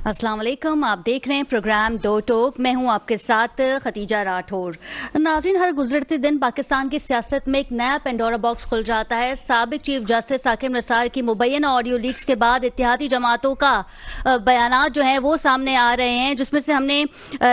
अस्सलाम वालेकुम, आप देख रहे हैं प्रोग्राम दो टोक। मैं हूं आपके साथ खतीजा राठौर। नाज़रीन, हर गुजरते दिन पाकिस्तान की सियासत में एक नया पेंडोरा बॉक्स खुल जाता है। साबिक चीफ जस्टिस साकिब निसार की मुबैना ऑडियो लीक्स के बाद इत्तेहादी जमातों का बयानात जो है वो सामने आ रहे हैं, जिसमें से हमने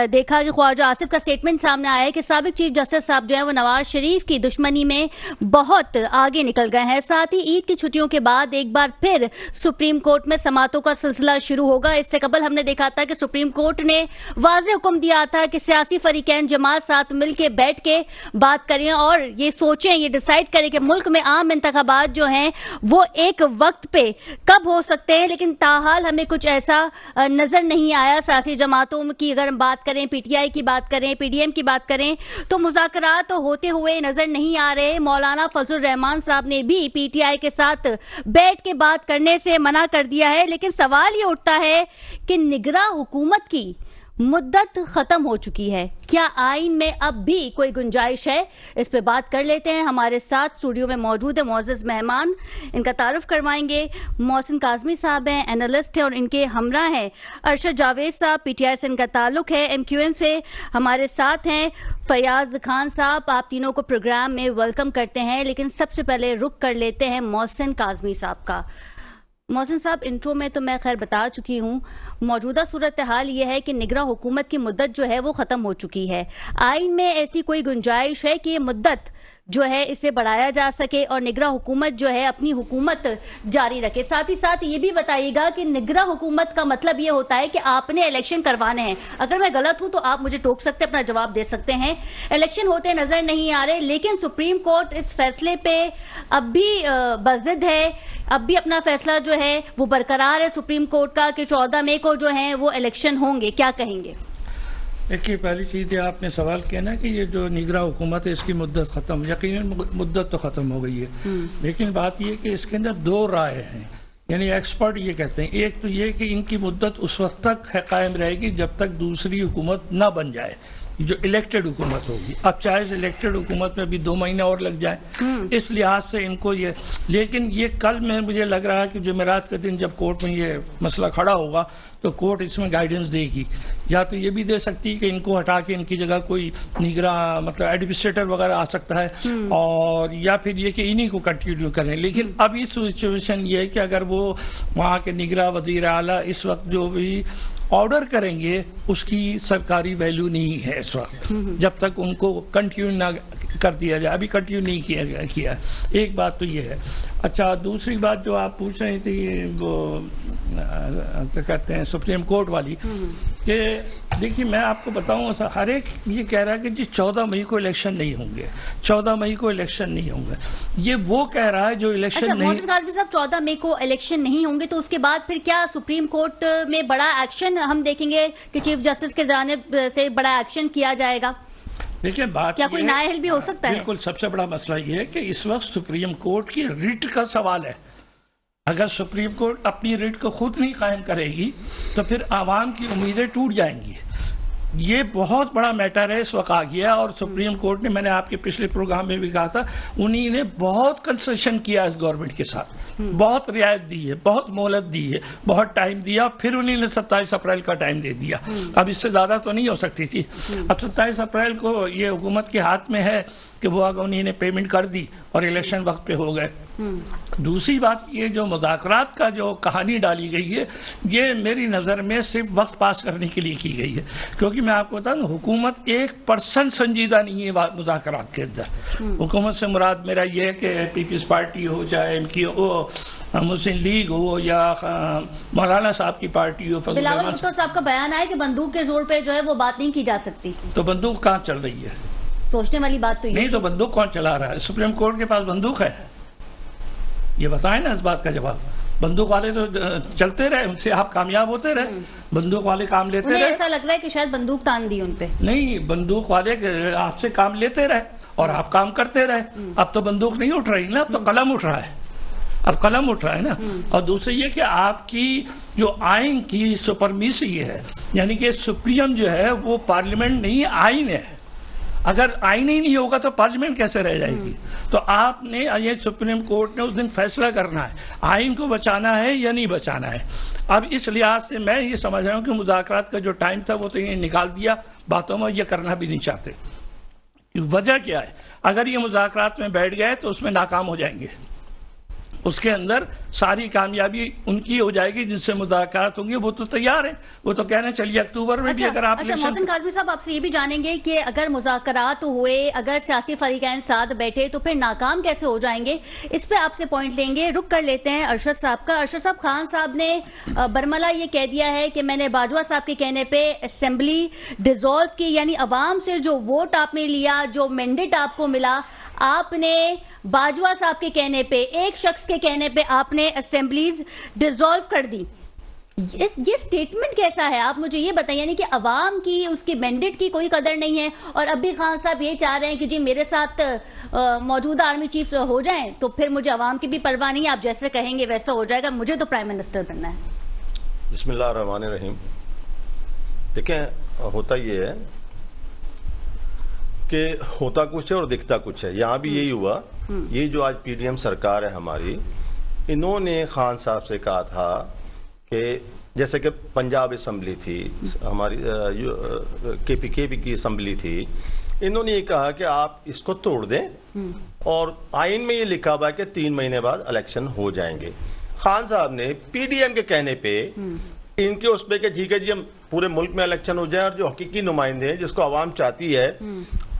देखा कि ख्वाजा आसिफ का स्टेटमेंट सामने आया है कि साबिक चीफ जस्टिस साहब जो है वो नवाज शरीफ की दुश्मनी में बहुत आगे निकल गए हैं। साथ ही ईद की छुट्टियों के बाद एक बार फिर सुप्रीम कोर्ट में समातों का सिलसिला शुरू होगा। इससे कबल हमने देखा था कि सुप्रीम कोर्ट ने वाज़ेह हुक्म दिया था कि सियासी फरीकैन जमात साथ मिलकर बैठ के बात करें और ये सोचें, ये डिसाइड करें कि मुल्क में आम इंतखाबात जो हैं वो एक वक्त पे कब हो सकते हैं। लेकिन ताहाल हमें कुछ ऐसा नजर नहीं आया। सियासी जमातों की अगर हम बात करें, पीटीआई की बात करें, पीडीएम की बात करें, तो मुज़ाकरात होते हुए नजर नहीं आ रहे। मौलाना फजलुर रहमान साहब ने भी पीटीआई के साथ बैठ के बात करने से मना कर दिया है। लेकिन सवाल ये उठता है कि निगरां हुकूमत की मुद्दत खत्म हो चुकी है, क्या आइन में अब भी कोई गुंजाइश है? इस पे बात कर लेते हैं। हमारे साथ स्टूडियो में मौजूद है मोअज़्ज़ज़ मेहमान, इनका तारुफ करवाएंगे। मोहसिन काज़मी साहब हैं, एनालिस्ट हैं, और इनके हमरा हैं अरशद जावेद साहब, पीटीआई से इनका ताल्लुक है। एमक्यूएम से हमारे साथ हैं फयाज खान साहब। आप तीनों को प्रोग्राम में वेलकम करते हैं। लेकिन सबसे पहले रुख कर लेते हैं मोहसिन काज़मी साहब का। मोहसिन साहब, इंट्रो में तो मैं खैर बता चुकी हूँ, मौजूदा सूरत हाल ये है कि निगरां हुकूमत की मुद्दत जो है वो खत्म हो चुकी है। आइन में ऐसी कोई गुंजाइश है कि ये मुद्दत जो है इसे बढ़ाया जा सके और निगरां हुकूमत जो है अपनी हुकूमत जारी रखे? साथ ही साथ ये भी बताइएगा कि निगरां हुकूमत का मतलब ये होता है कि आपने इलेक्शन करवाने हैं। अगर मैं गलत हूं तो आप मुझे टोक सकते हैं, अपना जवाब दे सकते हैं। इलेक्शन होते नजर नहीं आ रहे, लेकिन सुप्रीम कोर्ट इस फैसले पे अब भी बज़िद है, अब भी अपना फैसला जो है वो बरकरार है सुप्रीम कोर्ट का कि 14 मई को जो है वो इलेक्शन होंगे। क्या कहेंगे? देखिए, पहली चीज़ है, आपने सवाल किया ना कि ये जो निगरां हुकूमत है इसकी मुद्दत खत्म, यकीनन मुद्दत तो खत्म हो गई है। लेकिन बात ये कि इसके अंदर दो राय हैं, यानी एक्सपर्ट ये कहते हैं। एक तो ये कि इनकी मुद्दत उस वक्त तक है कायम रहेगी जब तक दूसरी हुकूमत ना बन जाए, जो इलेक्टेड हुकूमत होगी। अब चाहे इस इलेक्टेड हुकूमत में भी 2 महीने और लग जाए, इस लिहाज से इनको ये, लेकिन ये कल में मुझे लग रहा है कि जुमेरात के दिन जब कोर्ट में ये मसला खड़ा होगा तो कोर्ट इसमें गाइडेंस देगी। या तो ये भी दे सकती है कि इनको हटा के इनकी जगह कोई निगरां मतलब एडमिनिस्ट्रेटर वगैरह आ सकता है, और या फिर ये कि इन्हीं को कंटिन्यू करें। लेकिन अभी सिचुएशन ये है कि अगर वो वहाँ के निगरां वजीर आला इस वक्त जो भी ऑर्डर करेंगे उसकी सरकारी वैल्यू नहीं है इस वक्त, जब तक उनको कंटिन्यू ना कर दिया जाए। अभी कंटिन्यू नहीं किया। एक बात तो ये है। अच्छा, दूसरी बात जो आप पूछ रही थी वो क्या कहते हैं सुप्रीम कोर्ट वाली, कि देखिए मैं आपको बताऊं, हर एक ये कह रहा है कि जी 14 मई को इलेक्शन नहीं होंगे, 14 मई को इलेक्शन नहीं होंगे। ये वो कह रहा है जो इलेक्शन नहीं। मोहसिन काज़मी साहब, 14 मई को इलेक्शन नहीं होंगे तो उसके बाद फिर क्या सुप्रीम कोर्ट में बड़ा एक्शन हम देखेंगे कि चीफ जस्टिस के जानिब से बड़ा एक्शन किया जाएगा? देखिए, बात क्या कोई नया हिल भी हो सकता है? बिल्कुल, सबसे बड़ा मसला ये है कि इस वक्त सुप्रीम कोर्ट की रिट का सवाल है। अगर सुप्रीम कोर्ट अपनी रिट को खुद नहीं कायम करेगी तो फिर आवाम की उम्मीदें टूट जाएंगी। ये बहुत बड़ा मैटर है, इस वक्त आ गया। और सुप्रीम कोर्ट ने, मैंने आपके पिछले प्रोग्राम में भी कहा था, उन्हीं ने बहुत कंसेशन किया इस गवर्नमेंट के साथ, बहुत रियायत दी है, बहुत मोहलत दी है, बहुत टाइम दिया, फिर उन्हीं ने 27 अप्रैल का टाइम दे दिया। अब इससे ज्यादा तो नहीं हो सकती थी। अब 27 अप्रैल को ये हुकूमत के हाथ में है कि वो अगर उन्हीं ने पेमेंट कर दी और इलेक्शन वक्त पे हो गए। दूसरी बात, ये जो मुज़ाकरात का जो कहानी डाली गई है, ये मेरी नज़र में सिर्फ वक्त पास करने के लिए की गई है। क्योंकि मैं आपको बताऊं, हुकूमत 1% संजीदा नहीं है मुज़ाकरात के अंदर। हुकूमत से मुराद मेरा ये है कि पीपल्स पार्टी हो, चाहे MQ हो, मुस्लिम लीग हो, या मौलाना साहब की पार्टी हो। बिलावल भुट्टो साहब का बयान है कि बंदूक के जोर पे जो है वो बात नहीं की जा सकती। तो बंदूक कहाँ चल रही है? सोचने वाली बात तो ये नहीं, तो बंदूक कौन चला रहा है? सुप्रीम कोर्ट के पास बंदूक है? ये बताएं ना इस बात का जवाब। बंदूक वाले तो चलते रहे, उनसे आप कामयाब होते रहे, बंदूक वाले काम लेते रहे। ऐसा लग रहा है कि शायद बंदूक तान दी उनपे। नहीं, बंदूक वाले आपसे काम लेते रहे और आप काम करते रहे। अब तो बंदूक नहीं उठ रही ना, अब तो कलम उठ रहा है। अब कलम उठ रहा है ना। और दूसरी ये कि आपकी जो आइन की सुपरमिसी है, यानी कि सुप्रीम जो है वो पार्लियामेंट नहीं, आइन है। अगर आईन ही नहीं होगा तो पार्लियामेंट कैसे रह जाएगी? तो आपने ये सुप्रीम कोर्ट ने उस दिन फैसला करना है, आइन को बचाना है या नहीं बचाना है। अब इस लिहाज से मैं ये समझ रहा हूँ कि मुज़ाकरात का जो टाइम था वो तो ये निकाल दिया, बातों में ये करना भी नहीं चाहते। वजह क्या है? अगर ये मुज़ाकरात में बैठ गए तो उसमें नाकाम हो जाएंगे, उसके अंदर सारी कामयाबी उनकी हो जाएगी, जिनसे मुज़ाकरात होंगे वो तो तैयार है, वो तो कह रहे हैं चलिए अक्टूबर में भी अगर आप मोहसिन काज़मी साहब आपसे ये भी जानेंगे कि अगर मुज़ाकरात हुए, अगर सियासी फरीकैन साथ बैठे तो फिर नाकाम कैसे हो जाएंगे, इस पे आपसे पॉइंट लेंगे। रुक कर लेते हैं अरशद साहब का। अरशद साहब, खान साहब ने बरमला ये कह दिया है कि मैंने बाजवा साहब के कहने पे असेंबली डिसॉल्व की, यानी अवाम से जो वोट आपने लिया, जो मैंडेट आपको मिला, आपने बाजवा साहब के कहने पे, एक शख्स के कहने पे आपने असेंबलीज डिसॉल्व कर दी। ये स्टेटमेंट कैसा है, आप मुझे ये बताइए। यानी कि अवाम की, उसकी मैंडेट की कोई कदर नहीं है, और अब भी खान साहब ये चाह रहे हैं कि जी मेरे साथ मौजूदा आर्मी चीफ हो जाएं तो फिर मुझे अवाम की भी परवाह नहीं है, आप जैसे कहेंगे वैसा हो जाएगा, मुझे तो प्राइम मिनिस्टर बनना है। बिस्मिल्लाह रहमान रहीम। देखें, होता ये है कि होता कुछ है और दिखता कुछ है। यहाँ भी यही हुआ। ये जो आज पीडीएम सरकार है हमारी, इन्होंने खान साहब से कहा था कि जैसे कि पंजाब असम्बली थी हमारी, केपी की असम्बली थी, इन्होंने ये कहा कि आप इसको तोड़ दें और आइन में ये लिखा हुआ है कि 3 महीने बाद इलेक्शन हो जाएंगे। खान साहब ने पीडीएम के कहने पे इनके उस पे कि ठीक है जी हम पूरे मुल्क में इलेक्शन हो जाए और जो हकीकी नुमाइंदे हैं जिसको आवाम चाहती है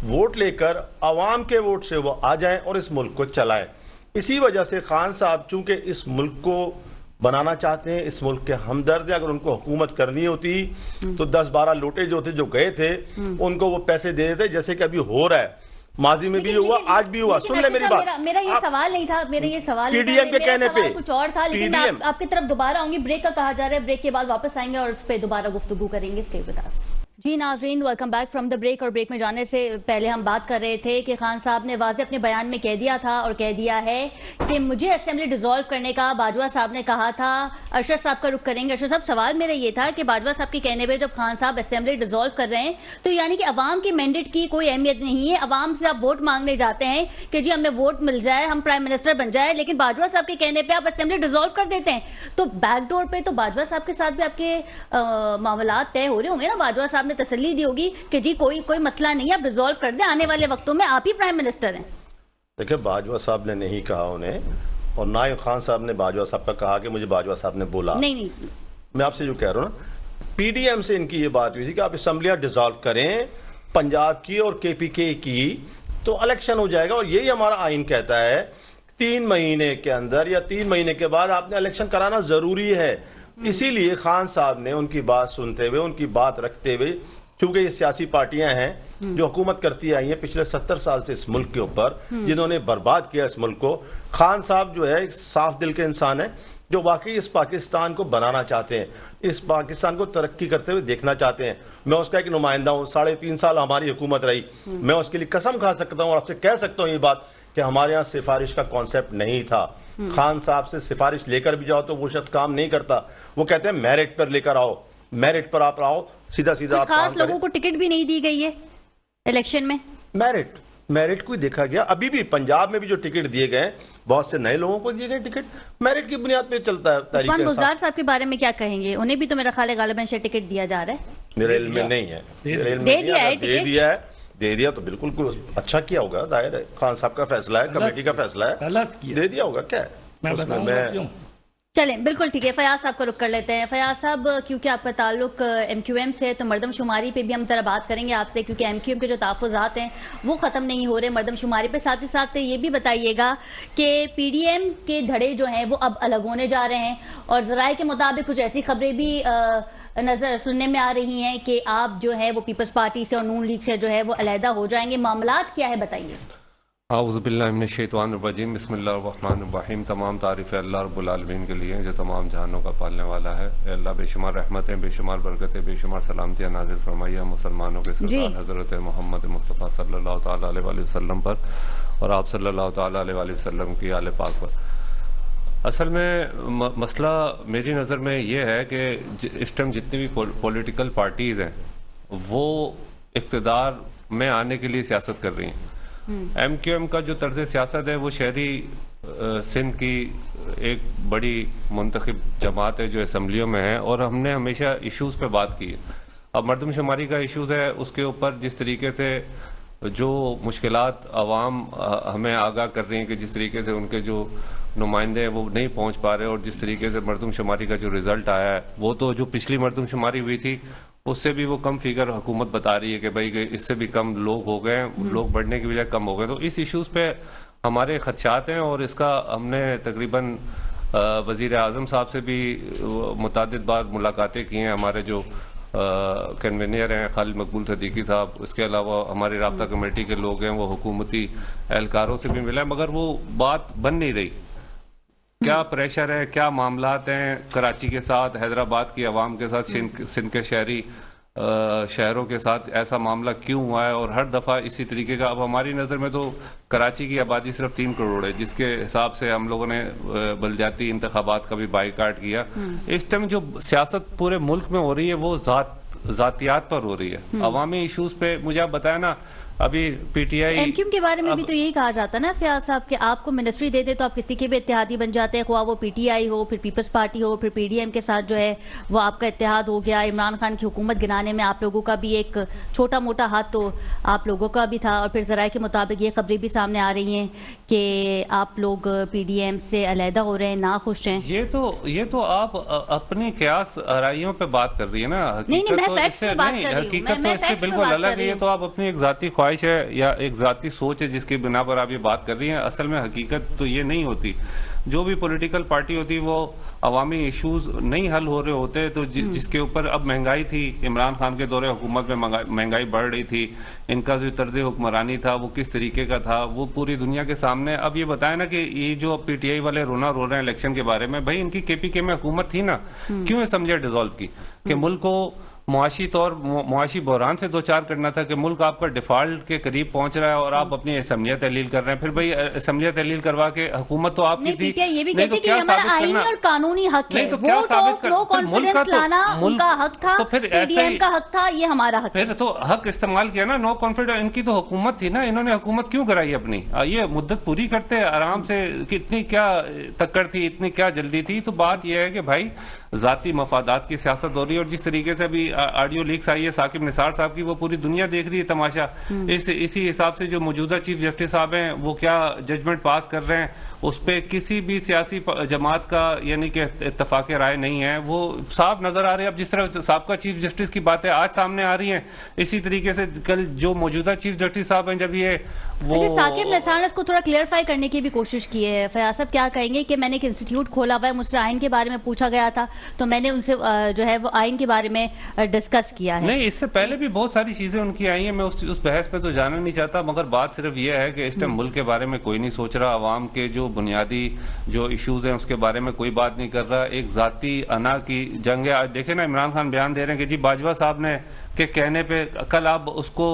वोट लेकर आवाम के वोट से वो आ जाएं और इस मुल्क को चलाएं। इसी वजह से खान साहब चूंकि इस मुल्क को बनाना चाहते हैं, इस मुल्क के हमदर्द है, अगर उनको हुकूमत करनी होती तो 10-12 लोटे जो थे जो गए थे उनको वो पैसे दे देते, जैसे कि अभी हो रहा है, माजी में भी हुआ, आज भी हुआ। सुन ले मेरी बात। मेरा ये सवाल नहीं था, मेरा ये सवाल पीडीएम के कहने पे कुछ और था, लेकिन मैं आपकी तरफ दोबारा आऊंगी। ब्रेक का कहा जा रहा है, ब्रेक के बाद वापस आएंगे और उस पर दोबारा गुफ्तगू करेंगे। Stay with us. जी नाज़रीन, welcome back from the break. और ब्रेक में जाने से पहले हम बात कर रहे थे कि खान साहब ने वाज़े अपने बयान में कह दिया था और कह दिया है कि मुझे असेंबली डिसॉल्व करने का बाजवा साहब ने कहा था। अरशद साहब का रुख करेंगे। अरशद साहब, सवाल मेरा ये था कि बाजवा साहब के कहने पे जब खान साहब असेंबली डिसॉल्व कर रहे हैं तो यानी कि अवाम के मैंडेट की कोई अहमियत नहीं है, अवाम से आप वोट मांगने जाते हैं कि जी हमें वोट मिल जाए, हम प्राइम मिनिस्टर बन जाए, लेकिन बाजवा साहब के कहने पर आप असेंबली डिसॉल्व कर देते हैं। तो बैकडोर पे तो बाजवा साहब के साथ भी आपके मामला तय हो रहे होंगे ना। बाजवा साहब ने तसल्ली दी होगी कि जी कोई मसला नहीं है, आप रिजॉल्व कर दें, आने वाले वक्तों में आप ही प्राइम मिनिस्टर हैं। देखिए, बाजवा साहब ने नहीं कहा उन्हें, और ना ही खान साहब ने बाजवा साहब का कहा कि मुझे बाजवा साहब ने बोला। नहीं, मैं आपसे जो कह रहा हूं ना, पीडीएम से इनकी ये बात हुई थी कि आप असेंबलियां डिसॉल्व करें पंजाब की और केपीके की तो इलेक्शन हो जाएगा, और यही हमारा आइन कहता है 3 महीने के अंदर या 3 महीने के बाद आपने इलेक्शन कराना जरूरी है। इसीलिए खान साहब ने उनकी बात सुनते हुए, उनकी बात रखते हुए, क्योंकि ये सियासी पार्टियां हैं जो हुकूमत करती आई हैं पिछले 70 साल से इस मुल्क के ऊपर, जिन्होंने बर्बाद किया इस मुल्क को। खान साहब जो है एक साफ दिल के इंसान है जो वाकई इस पाकिस्तान को बनाना चाहते हैं, इस पाकिस्तान को तरक्की करते हुए देखना चाहते हैं। मैं उसका एक नुमाइंदा हूं, 3.5 साल हमारी हुकूमत रही, मैं उसके लिए कसम खा सकता हूं और आपसे कह सकता हूं ये बात कि हमारे यहाँ सिफारिश का कॉन्सेप्ट नहीं था। खान साहब से सिफारिश लेकर भी जाओ तो वो शख्स काम नहीं करता, वो कहते हैं मेरिट पर लेकर आओ, मेरिट पर आप आओ, सीधा आप खास लोगों को टिकट भी नहीं दी गई है इलेक्शन में। मेरिट को देखा गया। अभी भी पंजाब में भी जो टिकट दिए गए बहुत से नए लोगों को दिए गए टिकट मेरिट की बुनियाद पे चलता है। उस्मान गुलजार साहब के बारे में क्या कहेंगे? उन्हें भी तो मेरा ख्याल है गालिबन से टिकट दिया जा रहा है। मेरे इल्म में नहीं है, दे दिया तो बिल्कुल कोई अच्छा किया होगा, जाहिर है खान साहब का फैसला है, कमेटी का फैसला है, दे दिया होगा। क्या मैं चलें, बिल्कुल ठीक है। फयाज साहब को रुक कर लेते हैं। फयाज साहब, क्योंकि आपका ताल्लुक एमक्यूएम से है तो मरदमशुमारी पे भी हम जरा बात करेंगे आपसे, क्योंकि एमक्यूएम के जो तहफ़्फ़ुज़ात हैं वो ख़त्म नहीं हो रहे मरदमशुमारी पे। साथ ही साथ ये भी बताइएगा कि पीडीएम के धड़े जो हैं वो अब अलग होने जा रहे हैं, और ज़राए के मुताबिक कुछ ऐसी खबरें भी नजर सुनने में आ रही हैं कि आप जो है वो पीपल्स पार्टी से और नून लीग से जो है वो अलहदा हो जाएंगे। मामलात क्या है, बताइए। आऊज़ुबिल्लाहिमिनश्शैतानिर्रजीम, बिस्मिल्लाहिर्रहमानिर्रहीम। तमाम तारीफ़ें अल्लाह रब्बुल आलमीन के लिए जो तमाम जहानों का पालने वाला है। अल्लाह बेशुमार रहमतें, बेशुमार बरकतें, बेशुमार सलामतियाँ नाज़िल फरमाइए मुसलमानों के सरदार हज़रत मोहम्मद मुस्तफ़ा सल्लल्लाहु तआला अलैहि वसल्लम पर और आप सल्लल्लाहु तआला अलैहि वसल्लम की आले पाक पर। असल में मसला मेरी नज़र में ये है कि इस टाइम जितनी भी पॉलिटिकल पार्टीज़ हैं वो इक़्तिदार में आने के लिए सियासत कर रही हैं। एमक्यूएम का जो तर्ज सियासत है वो शहरी सिंध की एक बड़ी मुंतखब जमात है जो असम्बलियों में है, और हमने हमेशा इश्यूज पे बात की है। अब मरदमशुमारी का इश्यूज है, उसके ऊपर जिस तरीके से जो मुश्किलात अवाम हमें आगाह कर रही हैं कि जिस तरीके से उनके जो नुमाइंदे हैं वो नहीं पहुंच पा रहे, और जिस तरीके से मरदमशुमारी का जो रिजल्ट आया है वो तो जो पिछली मरदमशुमारी हुई थी उससे भी वो कम फिगर हुकूमत बता रही है कि भाई इससे भी कम लोग हो गए, लोग बढ़ने की बजाय कम हो गए। तो इस इश्यूज पे हमारे खदशात हैं, और इसका हमने तकरीबन वजीर आजम साहब से भी मुतादिद बार मुलाकातें की हैं। हमारे जो कन्वीनर हैं खालिद मकबूल सदीकी साहब, इसके अलावा हमारी राब्ता कमेटी के लोग हैं, वो हुकूमती एहलकारों से भी मिले, मगर वो बात बन नहीं रही। क्या प्रेशर है, क्या मामलात हैं कराची के साथ, हैदराबाद की आवाम के साथ, सिंध के शहरों के साथ ऐसा मामला क्यों हुआ है, और हर दफा इसी तरीके का। अब हमारी नजर में तो कराची की आबादी सिर्फ 3 करोड़ है, जिसके हिसाब से हम लोगों ने बलदियाती इंतखाबात का भी बाइकाट किया। इस टाइम जो सियासत पूरे मुल्क में हो रही है वो जातियात पर हो रही है, अवामी इश्यूज पे। मुझे आप बताया ना, अभी पीटीआई एमक्यूएम के बारे में भी तो यही कहा जाता है ना फयाज साहब कि आपको मिनिस्ट्री दे दे तो आप किसी के भी इत्तेहादी बन जाते हैं, ख्वाह वो पीटीआई हो, फिर पीपल्स पार्टी हो, फिर पीडीएम के साथ जो है वो आपका इत्तेहाद हो गया। इमरान खान की हुकूमत गिराने में आप लोगों का भी एक छोटा मोटा हाथ तो आप लोगों का भी था, और फिर जराये के मुताबिक ये खबरें भी सामने आ रही हैं कि आप लोग पीडीएम से अलहदा हो रहे हैं, ना खुश हैं। ये तो आप अपनी क्यास आराइयों पे बात कर रही है ना। नहीं, मैं फैक्ट्स पे बात कर रही हूँ। हकीकत तो इससे बिल्कुल अलग है। ये तो आप अपनी एक जाती ख्वाहिश है या एक जाती सोच है जिसकी बिना पर आप ये बात कर रही हैं। असल में हकीकत तो ये नहीं होती। जो भी पॉलिटिकल पार्टी होती वो अवामी इश्यूज नहीं हल हो रहे होते, तो जिसके ऊपर अब महंगाई थी, इमरान खान के दौरे हुकूमत में महंगाई बढ़ रही थी, इनका जो तर्ज हुक्मरानी था वो किस तरीके का था वो पूरी दुनिया के सामने। अब ये बताया ना कि ये जो पीटीआई वाले रोना रो रहे हैं इलेक्शन के बारे में, भाई इनकी केपीके में हुकूमत थी ना, क्यों असम्बली डिसॉल्व की कि मुल्क को मुआशी बहरान से दो चार करना था कि मुल्क आपका डिफॉल्ट के करीब पहुंच रहा है और आप अपनी असम्बलियां तहलील कर रहे हैं। फिर भाई असम्बलियां तहलील करवा के हुकूमत तो आपकी थी, ये भी कहती कि हमारा आईनी और कानूनी हक है, तो क्या साबित कर, कॉन्फिडेंस लाना उनका हक था, तो फिर पीडीएम का हक था, ये हमारा हक। फिर तो हक इस्तेमाल किया ना, नो कॉन्फिडेंस। इनकी तो हुकूमत थी ना, इन्होंने हुकूमत क्यों कराई अपनी? ये मुद्दत पूरी करते आराम से, कितनी क्या तक्कड़ थी, इतनी क्या जल्दी थी। तो बात यह है कि भाई जाती मफादात की सियासत हो रही है, और जिस तरीके से अभी ऑडियो लीक्स आई है साकिब निसार साहब की, वो पूरी दुनिया देख रही है तमाशा। इसी हिसाब से जो मौजूदा चीफ जस्टिस साहब हैं वो क्या जजमेंट पास कर रहे हैं, उस पर किसी भी सियासी जमात का यानी कि इत्तफाक राय नहीं है, वो साफ नजर आ रही है। अब जिस तरह साबका चीफ जस्टिस की बातें आज सामने आ रही हैं, इसी तरीके से कल जो मौजूदा चीफ जस्टिस साहब हैं, जब ये वो साकिब निसार ने इसको थोड़ा क्लियरफाई करने की भी कोशिश की है। फयाज साहब क्या कहेंगे कि मैंने एक इंस्टीट्यूट खोला हुआ है, मुझसे आइन के बारे में पूछा गया था, तो मैंने उनसे जो है वो आइन के बारे में डिस्कस किया है। नहीं, इससे पहले भी बहुत सारी चीजें उनकी आई हैं, मैं उस बहस पे तो जाना नहीं चाहता, मगर बात सिर्फ ये है कि इस टाइम मुल्क के बारे में कोई नहीं सोच रहा, अवाम के जो बुनियादी जो इश्यूज हैं उसके बारे में कोई बात नहीं कर रहा। एक जाती अना की जंग है। आज देखे ना, इमरान खान बयान दे रहे हैं कि जी बाजवा साहब ने के कहने पे, कल आप उसको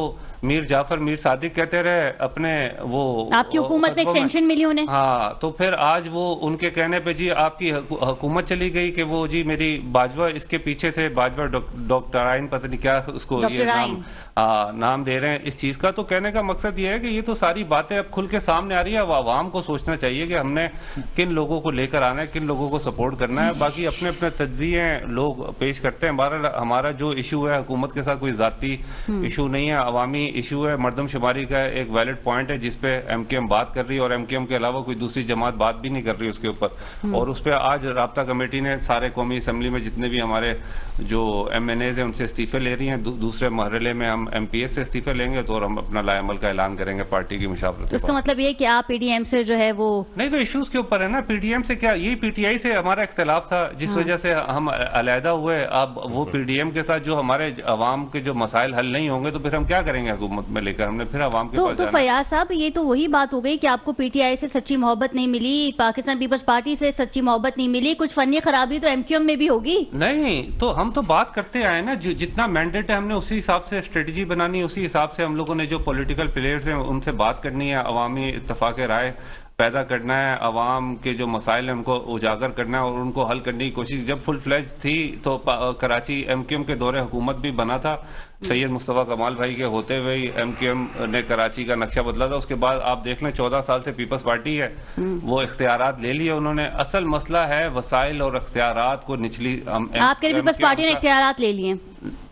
मीर जाफर मीर सादिक कहते रहे अपने, वो आपकी हुकूमत में एक्सटेंशन मिली उन्हें। हाँ, तो फिर आज वो उनके कहने पे जी आपकी हुकूमत चली गई कि वो जी मेरी बाजवा इसके पीछे थे, बाजवा डॉक्टर आइन, पता नहीं क्या उसको ये नाम दे रहे हैं इस चीज का। तो कहने का मकसद ये है कि ये तो सारी बातें अब खुल के सामने आ रही है। अब आवाम को सोचना चाहिए कि हमने किन लोगों को लेकर आना है, किन लोगों को सपोर्ट करना है। बाकी अपने अपने तज्जिए लोग पेश करते हैं। हमारा जो इशू है हुकूमत के साथ कोई जाती इशू नहीं है, अवामी इशू है। मरदमशुमारी का एक वैलिड पॉइंट है जिसपे एमक्यूएम बात कर रही है, और एमक्यूएम के अलावा कोई दूसरी जमात बात भी नहीं कर रही उसके ऊपर। और उस पर आज राब्ता कमेटी ने सारे कौमी असम्बली में जितने भी हमारे जो MNAs हैं उनसे इस्तीफे ले रही हैं। दूसरे मरहले में हम MPS से इस्तीफे लेंगे तो, और हम अपना लाएमल का ऐलान करेंगे पार्टी की मुशावरत। तो इसका मतलब ये कि आप पीडीएम से जो है वो नहीं, तो इश्यूज के ऊपर है ना। पीडीएम से क्या, ये पीटीआई से हमारा इख्तिलाफ था जिस वजह से हम अलहदा हुए। अब वो पीडीएम के साथ जो हमारे अवाम के जो मसाइल हल नहीं होंगे तो फिर हम क्या करेंगे हुकूमत में लेकर? हमने फिर अवाम के पास तो फयाज साहब, ये तो वही बात हो गई कि आपको पीटीआई से सच्ची मोहब्बत नहीं मिली, पाकिस्तान पीपल्स पार्टी से सच्ची मोहब्बत नहीं मिली, कुछ फनी खराबी तो एमक्यूएम में भी होगी। नहीं, तो हम तो बात करते आए ना, जितना मैंडेट है हमने उसी हिसाब से स्ट्रेटेजी बनानी, उसी हिसाब से हम लोगों ने जो पॉलिटिकल प्लेयर्स हैं उनसे बात करनी है, अवामी इत्तफाक राय पैदा करना है, अवाम के जो मसाइल हैं उनको उजागर करना है और उनको हल करने की कोशिश। जब फुल फ्लैज थी तो कराची MQM के दौरे हुकूमत भी बना था, सैयद मुस्तफ़ा कमाल भाई के होते हुए ही MQM ने कराची का नक्शा बदला था। उसके बाद आप देख लें 14 साल से पीपल्स पार्टी है, वो इख्तियारात ले लिए उन्होंने। असल मसला है वसाइल और इख्तियारात को निचली। आपके पीपल्स पार्टी ने इख्तियारात ले लिए?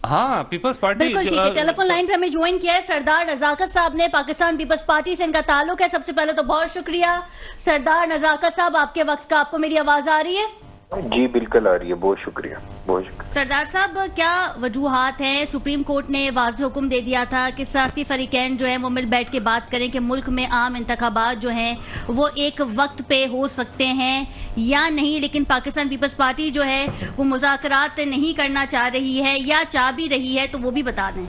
हाँ, पीपल्स पार्टी। बिल्कुल ठीक है। टेलीफोन लाइन पे हमें ज्वाइन किया है सरदार नजाकत साहब ने, पाकिस्तान पीपल्स पार्टी से इनका ताल्लुक है। सबसे पहले तो बहुत शुक्रिया सरदार नजाकत साहब, आपके वक्त का। आपको मेरी आवाज आ रही है? जी बिल्कुल आ रही है, बहुत शुक्रिया, बहुत शुक्रिया। सरदार साहब, क्या वजूहात हैं? सुप्रीम कोर्ट ने वाज़ेह हुक्म दे दिया था कि सियासी फरीकैन जो है वो मिल बैठ के बात करें कि मुल्क में आम इंतखाबात जो हैं वो एक वक्त पे हो सकते हैं या नहीं, लेकिन पाकिस्तान पीपल्स पार्टी जो है वो मुज़ाकरात नहीं करना चाह रही है या चाह भी रही है, तो वो भी बता दें।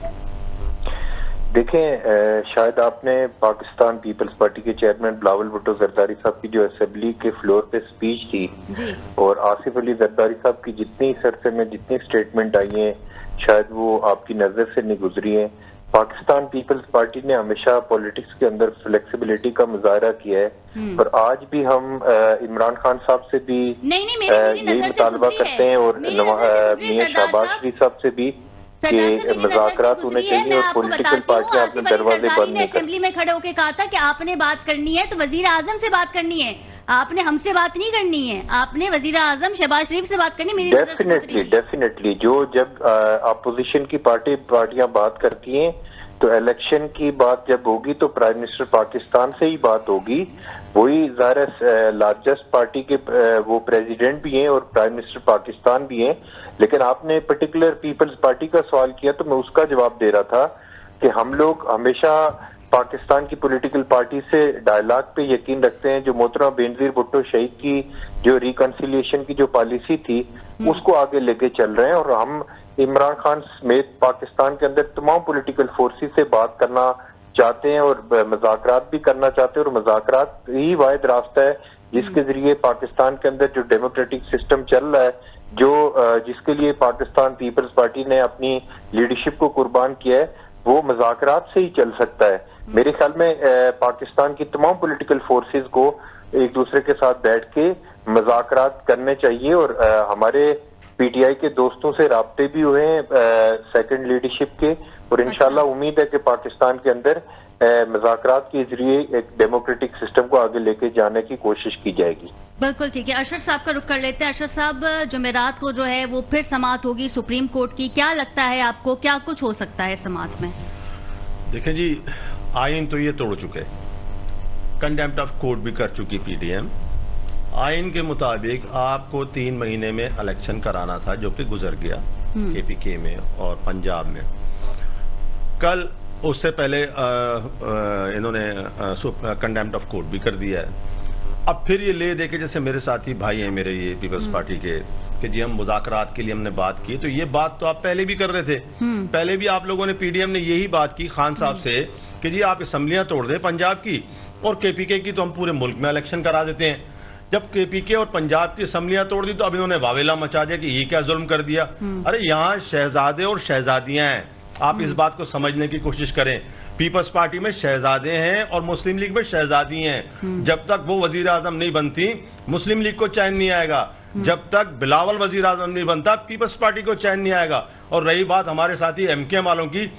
देखें, शायद आपने पाकिस्तान पीपल्स पार्टी के चेयरमैन बिलावल भुट्टो जरदारी साहब की जो असेंबली के फ्लोर पे स्पीच थी और आसिफ अली जरदारी साहब की जितनी इस अरसे में जितनी स्टेटमेंट आई हैं, शायद वो आपकी नजर से नहीं गुजरी हैं। पाकिस्तान पीपल्स पार्टी ने हमेशा पॉलिटिक्स के अंदर फ्लेक्सिबिलिटी का मुजाहरा किया है और आज भी हम इमरान खान साहब से भी यही मुतालबा करते हैं और मियां शहबाज शरीफ साहब से भी कि मुज़ाकरात होने चाहिए और पॉलिटिकल पार्टियां अपने दरवाजे बंद नहीं। असेंबली में खड़े होकर कहा था कि आपने बात करनी है तो वजीर आजम से बात करनी है, आपने हमसे बात नहीं करनी है, आपने वजीर आजम शहबाज शरीफ से बात करनी। मेरी डेफिनेटली जो जब अपोजिशन की पार्टियां बात करती हैं तो इलेक्शन की बात जब होगी तो प्राइम मिनिस्टर पाकिस्तान से ही बात होगी। वही ज़ाहिर लार्जेस्ट पार्टी के वो प्रेसिडेंट भी हैं और प्राइम मिनिस्टर पाकिस्तान भी हैं। लेकिन आपने पर्टिकुलर पीपल्स पार्टी का सवाल किया तो मैं उसका जवाब दे रहा था कि हम लोग हमेशा पाकिस्तान की पॉलिटिकल पार्टी से डायलॉग पे यकीन रखते हैं। जो मोहतरमा बेनजीर भुट्टो शहीद की जो रिकंसिलिएशन की जो पॉलिसी थी उसको आगे लेके चल रहे हैं और हम इमरान खान समेत पाकिस्तान के अंदर तमाम पॉलिटिकल फोर्सेस से बात करना चाहते हैं और मुज़ाकरात भी करना चाहते हैं और मुज़ाकरात ही वाहिद रास्ता है जिसके जरिए पाकिस्तान के अंदर जो डेमोक्रेटिक सिस्टम चल रहा है, जो जिसके लिए पाकिस्तान पीपल्स पार्टी ने अपनी लीडरशिप को कुर्बान किया है, वो मुज़ाकरात से ही चल सकता है। मेरे ख्याल में पाकिस्तान की तमाम पॉलिटिकल फोर्सेस को एक दूसरे के साथ बैठ के मुज़ाकरात करने चाहिए और हमारे PTI के दोस्तों से राब्ते भी हुए हैं सेकंड लीडरशिप के और इंशाल्लाह उम्मीद है कि पाकिस्तान के अंदर मुज़ाकरात के जरिए एक डेमोक्रेटिक सिस्टम को आगे लेके जाने की कोशिश की जाएगी। बिल्कुल ठीक है। अरशद साहब का रुख कर लेते हैं। अरशद साहब, जुमेरात को जो है वो फिर समाअत होगी सुप्रीम कोर्ट की, क्या लगता है आपको, क्या कुछ हो सकता है समाअत में? देखें जी, आइन तो ये तोड़ चुके, कंडेम्प्ट ऑफ कोर्ट भी कर चुकी PDM। आइन के मुताबिक आपको 3 महीने में इलेक्शन कराना था जो कि गुजर गया KPK में और पंजाब में। कल उससे पहले इन्होंने कंडेम्प्ट ऑफ कोर्ट भी कर दिया है। अब फिर ये ले दे के, जैसे मेरे साथी भाई हैं मेरे ये पीपल्स पार्टी के, कि जी हम मुज़ाकरात के लिए हमने बात की, तो ये बात तो आप पहले भी कर रहे थे। पहले भी आप लोगों ने PDM ने यही बात की खान साहब से कि जी आप असम्बलियां तोड़ दें पंजाब की और KPK की तो हम पूरे मुल्क में इलेक्शन करा देते हैं। जब KPK और पंजाब की असम्बलियां तोड़ दी तो अब इन्होंने वावेला मचा दिया कि ये क्या जुल्म कर दिया। अरे यहाँ शहजादे और शहजादियां हैं, आप इस बात को समझने की कोशिश करें। पीपल्स पार्टी में शहजादे हैं और मुस्लिम लीग में शहजादी हैं। जब तक वो वजीर आजम नहीं बनती मुस्लिम लीग को चैन नहीं आएगा, जब तक बिलावल वजीर आजम नहीं बनता पीपल्स पार्टी को चैन नहीं आएगा। और रही बात हमारे साथी MKM वालों की,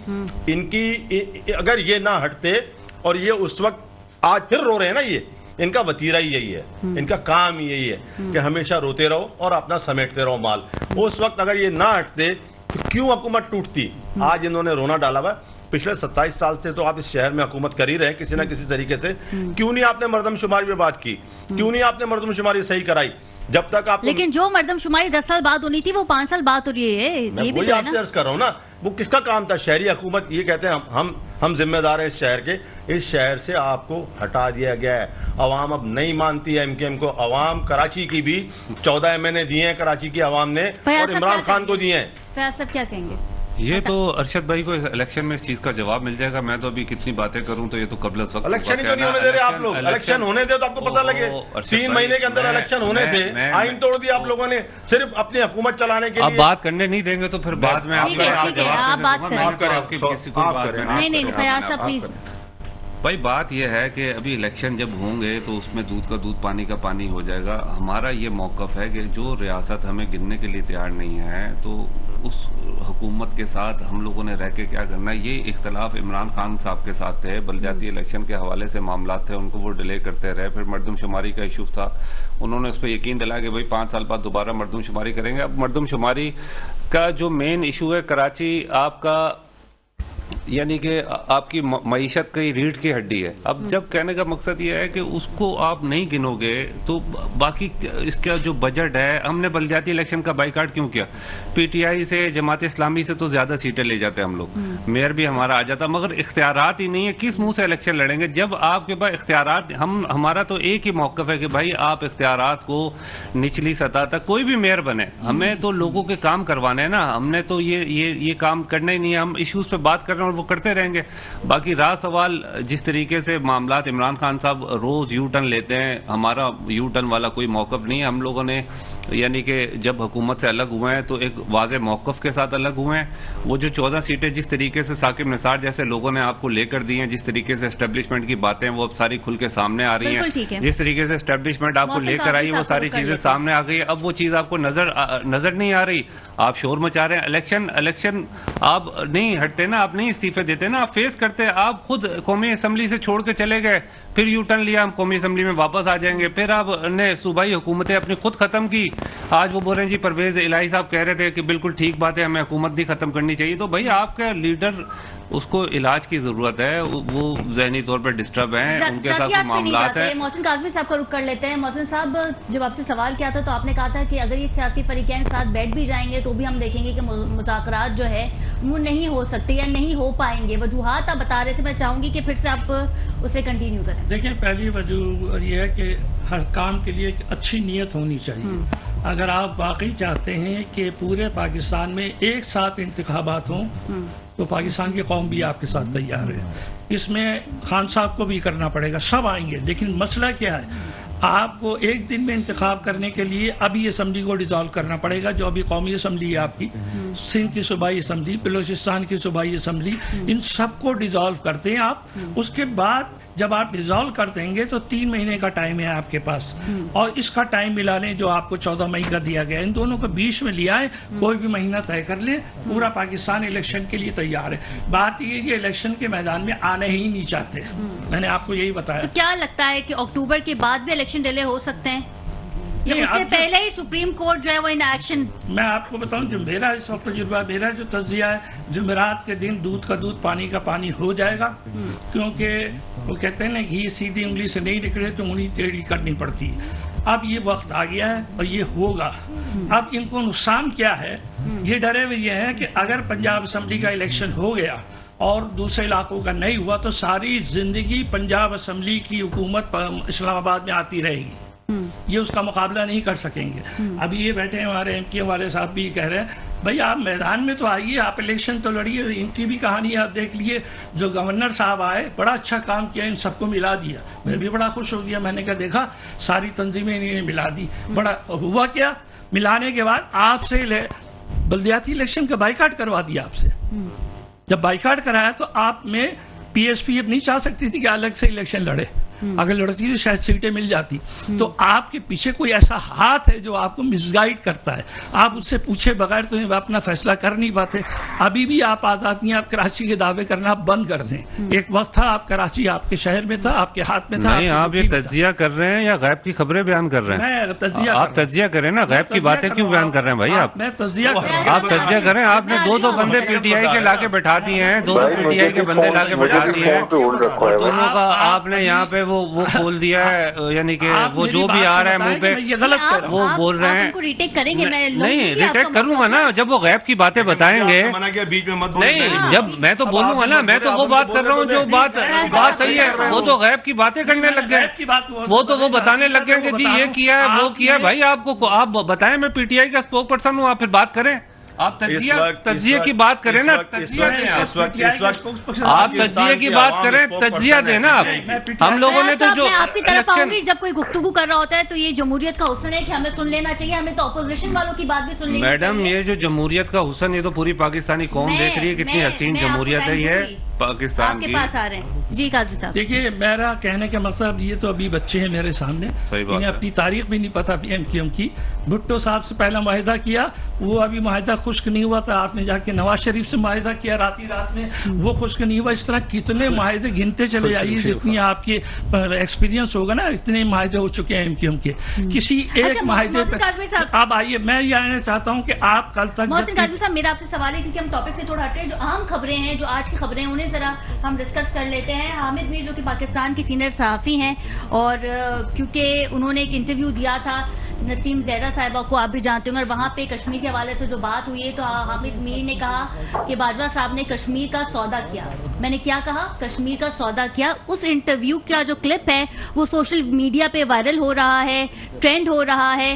इनकी अगर ये ना हटते और ये उस वक्त आज फिर रो रहे हैं ना, ये इनका वतीरा ही यही है, इनका काम ही यही है कि हमेशा रोते रहो और अपना समेटते रहो माल। उस वक्त अगर ये ना हटते तो क्यों हुकूमत टूटती? आज इन्होंने रोना डाला हुआ। पिछले 27 साल से तो आप इस शहर में हुकूमत कर ही रहे हैं किसी ना किसी तरीके से। क्यों नहीं आपने मर्दमशुमारी पे बात की? क्यों नहीं आपने मर्दमशुमारी सही कराई? जब तक आप लेकिन जो मर्दमशुमारी 10 साल बाद होनी थी वो 5 साल बाद हो रही है। मैं ये भी वही तो आपसे अर्ज कर रहा हूँ ना, वो किसका काम था? शहरी हुकूमत ये कहते हैं हम जिम्मेदार हैं इस शहर के। इस शहर से आपको हटा दिया गया है। अवाम अब नहीं मानती है MKM को। अवाम कराची की भी 14 MNA दिए हैं कराची की अवाम ने और इमरान खान को दिए हैं। फयाज साहब क्या कहेंगे? ये तो अरशद भाई को इलेक्शन में इस चीज का जवाब मिल जाएगा। मैं तो अभी कितनी बातें करूं तो ये तो कबल वक्त इलेक्शन ही तो नहीं होने दे रहे आप लोग। इलेक्शन होने दे तो आपको पता लगे। 3 महीने के अंदर इलेक्शन होने थे, आइन तोड़ दिया आप लोगों ने सिर्फ अपनी हुकूमत चलाने के लिए। आप बात करने नहीं देंगे तो फिर बाद में आप बात करें। आपकी नहीं फयाज साहब प्लीज। भाई बात यह है कि अभी इलेक्शन जब होंगे तो उसमें दूध का दूध पानी का पानी हो जाएगा। हमारा ये मौकफ है कि जो रियासत हमें गिनने के लिए तैयार नहीं है तो उस हुकूमत के साथ हम लोगों ने रह के क्या करना है। ये इख्तलाफ इमरान खान साहब के साथ थे, बलदियाती इलेक्शन के हवाले से मामला थे, उनको वो डिले करते रहे। फिर मरदमशुमारी का इशू था, उन्होंने उस पर यकीन दिलाया कि भाई 5 साल बाद दोबारा मरदमशुमारी करेंगे। अब मरदमशुमारी का जो मेन इशू है, कराची आपका यानी कि आपकी मईशत की रीढ़ की हड्डी है। अब जब कहने का मकसद ये है कि उसको आप नहीं गिनोगे तो बाकी इसका जो बजट है, हमने बलदियाती इलेक्शन का बाइकाट क्यों किया? पीटीआई से, जमात इस्लामी से तो ज्यादा सीटें ले जाते हम लोग, मेयर भी हमारा आ जाता, मगर इख्तियारात ही नहीं है। किस मुंह से इलेक्शन लड़ेंगे जब आपके पास इख्तियारात? हमारा तो एक ही मौकफ है कि भाई आप इख्तियारात को निचली सतह तक, कोई भी मेयर बने, हमें तो लोगों के काम करवाने हैं ना, हमने तो ये काम करना ही नहीं है। हम इश्यूज पे बात कर रहे हैं और वो करते रहेंगे। बाकी राज सवाल जिस तरीके से मामलात, इमरान खान साहब रोज यू टर्न लेते हैं, हमारा यू टर्न वाला कोई मौकफ नहीं है। हम लोगों ने यानी कि जब हुकूमत से अलग हुए हैं तो एक वाज़े मौकफ के साथ अलग हुए हैं। वो जो 14 सीटें जिस तरीके से साकिब निसार जैसे लोगों ने आपको लेकर दी हैं, जिस तरीके से एस्टेब्लिशमेंट की बातें वो अब सारी खुल के सामने आ रही हैं, जिस तरीके से एस्टेब्लिशमेंट आपको लेकर आई है वो सारी चीजें सामने आ गई है। अब वो चीज आपको नजर नहीं आ रही, आप शोर मचा रहे हैं। इलेक्शन आप नहीं हटते ना, आप नहीं इस्तीफे देते ना, आप फेस करते, आप खुद कौमी असम्बली से छोड़ के चले गए, फिर यू टर्न लिया, हम कौमी असम्बली में वापस आ जाएंगे, फिर आपने सूबाई हुकूमतें अपनी खुद खत्म की। आज वो बोल रहे हैं जी, परवेज इलाही साहब कह रहे थे कि बिल्कुल ठीक बात है, हमें हुकूमत भी खत्म करनी चाहिए। तो भाई आपका लीडर, उसको इलाज की जरूरत है, वो जहनी तौर पर डिस्टर्ब हैं, उनके साथ कोई मामलात है। मोहसिन काज़मी साहब का रुख कर लेते हैं। मोहसिन साहब, जब आपसे सवाल किया था तो आपने कहा था कि अगर ये सियासी फरीकैन साथ बैठ भी जाएंगे तो भी हम देखेंगे कि मुज़ाकरात जो है वो नहीं हो सकते या नहीं हो पाएंगे। वजूहात आप बता रहे थे, मैं चाहूंगी कि फिर से आप उसे कंटिन्यू करें। देखिए, पहली वजह यह है कि हर काम के लिए एक अच्छी नीयत होनी चाहिए। अगर आप वाकई चाहते हैं कि पूरे पाकिस्तान में एक साथ इंतखाबात हों तो पाकिस्तान की कौम भी आपके साथ तैयार है। इसमें खान साहब को भी करना पड़ेगा, सब आएंगे। लेकिन मसला क्या है, आपको एक दिन में इंतखाब करने के लिए अभी असम्बली को डिसॉल्व करना पड़ेगा, जो अभी कौमी असम्बली है आपकी, सिंध की सूबाई असम्बली, बलोचिस्तान की सूबाई असम्बली, इन सबको डिसॉल्व करते हैं आप। उसके बाद जब आप डिसॉल्व कर देंगे तो 3 महीने का टाइम है आपके पास, और इसका टाइम मिला लें जो आपको 14 मई का दिया गया, इन दोनों को बीच में लिया है, कोई भी महीना तय कर ले, पूरा पाकिस्तान इलेक्शन के लिए तैयार है। बात ये कि इलेक्शन के मैदान में आने ही नहीं चाहते, मैंने आपको यही बताया। तो क्या लगता है कि अक्टूबर के बाद भी इलेक्शन डिले हो सकते हैं या उससे पहले ही सुप्रीम कोर्ट जो है वो इन एक्शन? मैं आपको बताऊं, जो मेरा इस वक्त तजुर्बा, मेरा जो तज्जिया है, जुमेरात के दिन दूध का दूध पानी का पानी हो जाएगा, क्योंकि वो कहते हैं ना, घी सीधी उंगली से नहीं निकले तो उंगली टेढ़ी करनी पड़ती है। अब ये वक्त आ गया है और ये होगा। अब इनको नुकसान क्या है, ये डरे हुए ये है कि अगर पंजाब असम्बली का इलेक्शन हो गया और दूसरे इलाकों का नहीं हुआ तो सारी जिंदगी पंजाब असम्बली की हुकूमत इस्लामाबाद में आती रहेगी, ये उसका मुकाबला नहीं कर सकेंगे। अभी ये बैठे हमारे एमपी वाले साहब भी कह रहे हैं, भाई आप मैदान में तो आइए, आप इलेक्शन तो लड़िए। इनकी भी कहानी आप देख लिए, जो गवर्नर साहब आए, बड़ा अच्छा काम किया, इन सबको मिला दिया, मैं भी बड़ा खुश हो गया। मैंने कहा देखा, सारी तंजीमें इन्हें मिला दी। बड़ा हुआ क्या, मिलाने के बाद आपसे बल्दियाती इलेक्शन का बाइकाट करवा दिया आपसे। जब बाइकाट कराया तो आप में पीएसपी अब नहीं चाह सकती थी कि अलग से इलेक्शन लड़े, अगर लड़ती तो शायद सीटें मिल जाती। तो आपके पीछे कोई ऐसा हाथ है जो आपको मिसगाइड करता है, आप उससे पूछे बगैर तो अपना फैसला कर नहीं पाते। अभी भी आप आजाद नहीं, आप कराची के दावे करना बंद कर दें। एक वक्त था आप कराची आपके शहर में था, आपके हाथ में था। नहीं, आप ये तज्जिया कर रहे हैं या गैब की खबरें बयान कर रहे हैं? मैं तज्जिया, आप तज्जिया करें ना, गैब की बातें क्यों बयान कर रहे हैं भाई? आप मैं तज्जिया, आप तज्जिया करें। आपने 2 बंदे पीटीआई के लाके बैठा दिए हैं, 2 पीटीआई के बंदे लाके बैठा दिए हैं, दोनों का आपने यहाँ पे वो खोल दिया है, यानी कि वो जो भी आ रहा है मुंह पे ये गलत कर रहा हूं। वो बोल रहे हैं। रिटेक करेंगे? मैं नहीं रिटेक करूंगा ना, जब वो गैब की बातें बताएंगे। बीच में मत नहीं, जब मैं तो बोलूंगा ना, मैं तो वो बात कर रहा हूँ जो बात सही है। वो तो गैब की बातें करने लग गए, वो तो वो बताने लग गए कि जी ये किया है, वो किया है। भाई आपको आप बताएं, मैं पीटीआई का स्पोक पर्सन हूँ, आप फिर बात करें। आप तजिया की बात करें ना, तजिया दें आप। आप तजिया की बात करें, तजिया दें ना आप। हम लोगों ने तो जो मैं आपकी तरफ आऊंगी, जब कोई गुफ्तगू कर रहा होता है तो ये जमहूरियत का हुस्न है कि हमें सुन लेना चाहिए, हमें तो अपोजिशन वालों की बात भी सुन लेनी चाहिए। मैडम, ये जो जमहूरियत का हुस्न, ये तो पूरी पाकिस्तानी कौम देख रही है, कितनी हसीन जमहूरियत है ये पाकिस्तान की। आपके पास आ रहे हैं जी काजमी साहब। देखिए, मेरा कहने का मतलब, ये तो अभी बच्चे हैं मेरे सामने, इन्हें अपनी तारीख भी नहीं पता पीएमक्यूएम की। भुट्टो साहब से पहला मुआहिदा किया, वो अभी मुआहिदा खुश्क नहीं हुआ था, आपने जाके नवाज शरीफ से मुआहिदा किया रात में, वो खुश्क नहीं हुआ। इस तरह कितने मुआहिदे गिनते चले जाइए, जितनी आपके एक्सपीरियंस होगा ना, इतने मुआहिदे हो चुके हैं एमक्यूएम के। किसी एक मुआहिदे पर अब आइए, मैं ये आना चाहता हूँ कि आप कल तक। मोहसिन काजमी साहब, मेरा आपसे सवाल है, क्योंकि हम टॉपिक से थोड़ा हटे हैं, जो आम खबरें हैं, जो आज की खबरें हैं, उन्हें जरा हम डिस्कस कर लेते हैं। हामिद मीर जो कि पाकिस्तान की सीनियर सहाफी हैं, और क्योंकि उन्होंने एक इंटरव्यू दिया था नसीम ज़हरा साहिबा को, आप भी जानते होंगे, और वहां पे कश्मीर के हवाले से जो बात हुई है, तो हामिद मीर ने कहा कि बाजवा साहब ने कश्मीर का सौदा किया। मैंने क्या कहा? कश्मीर का सौदा किया। उस इंटरव्यू का जो क्लिप है वो सोशल मीडिया पे वायरल हो रहा है, ट्रेंड हो रहा है।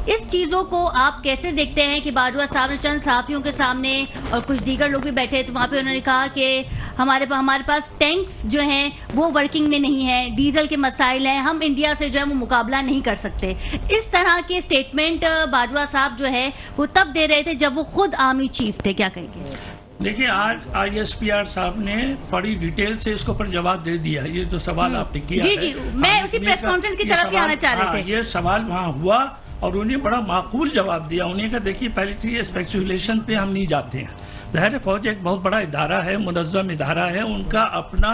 इस चीजों को आप कैसे देखते हैं कि बाजवा साहब ने चंद सहाफियों के सामने, और कुछ दीगर लोग भी बैठे तो वहां पे उन्होंने कहा कि हमारे पास टैंक्स जो हैं वो वर्किंग में नहीं है, डीजल के मसाइल हैं, हम इंडिया से जो है वो मुकाबला नहीं कर सकते। इस तरह के स्टेटमेंट बाजवा साहब जो है वो तब दे रहे थे जब वो खुद आर्मी चीफ थे। क्या कहेंगे? देखिए, आज ISPR साहब ने बड़ी डिटेल से इसके ऊपर जवाब दे दिया। ये जो सवाल आपने किया जी जी, मैं उसी प्रेस कॉन्फ्रेंस की तरफ ही आना चाह रहे थे। ये सवाल वहाँ हुआ और उन्हें बड़ा माकूल जवाब दिया। उन्हें कहा, देखिए, पहली चीज स्पेकुलेशन पे हम नहीं जाते हैं। ज़ाहिर फौज एक बहुत बड़ा इदारा है, मुनज़्ज़म इदारा है, उनका अपना